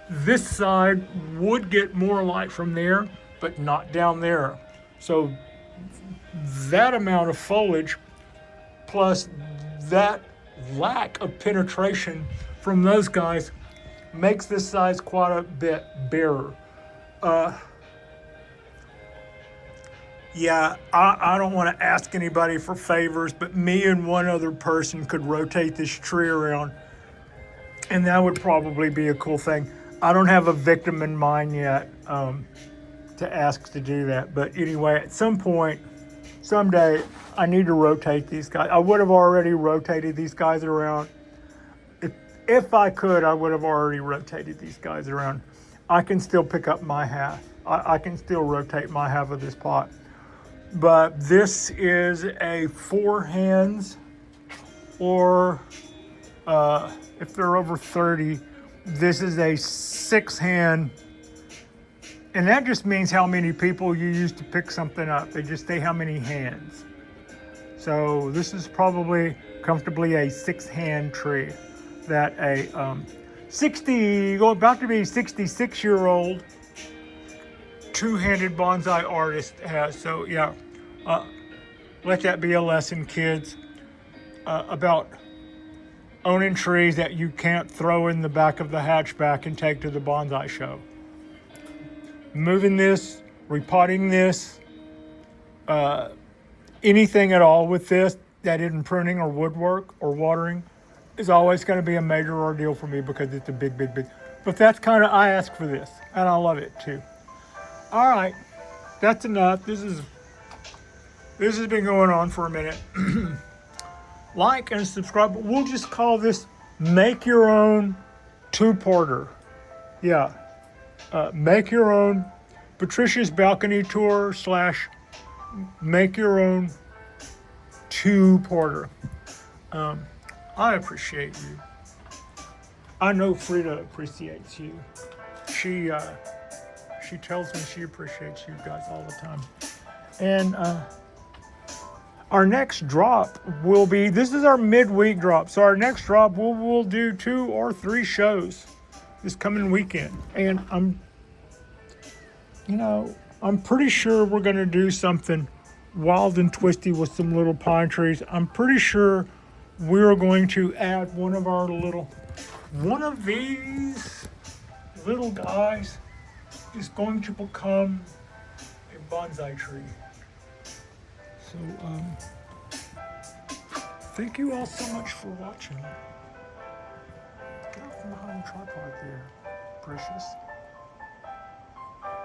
This side would get more light from there, but not down there. So that amount of foliage plus that lack of penetration from those guys makes this size quite a bit barer. Yeah, I don't want to ask anybody for favors, but me and one other person could rotate this tree around, and that would probably be a cool thing. I don't have a victim in mind yet to ask to do that, but anyway, at some point, someday, I need to rotate these guys. I would have already rotated these guys around. If I could, I would have already rotated these guys around. I can still pick up my half. I can still rotate my half of this pot. But this is a 4 hands, or if they're over 30, this is a 6 hand. And that just means how many people you use to pick something up. They just say how many hands. So this is probably comfortably a 6 hand tree that a about to be 66-year-old 2-handed bonsai artist has. So yeah, let that be a lesson, kids, about owning trees that you can't throw in the back of the hatchback and take to the bonsai show. Moving this, repotting this, anything at all with this that isn't pruning or woodwork or watering is always going to be a major ordeal for me because it's a big. But that's kind of, I ask for this, and I love it too. All right, that's enough. This has been going on for a minute. Like and subscribe. We'll just call this Make Your Own 2-parter. Yeah, Make Your Own Patricia's Balcony Tour / Make Your Own 2-parter. I appreciate you. I know Frida appreciates you. She tells me she appreciates you guys all the time. And our next drop will be, this is our midweek drop. So our next drop, we'll do 2 or 3 shows this coming weekend. And I'm pretty sure we're going to do something wild and twisty with some little pine trees. I'm pretty sure we're going to add one of these little guys is going to become a bonsai tree. So, thank you all so much for watching. Get off behind the tripod there, precious.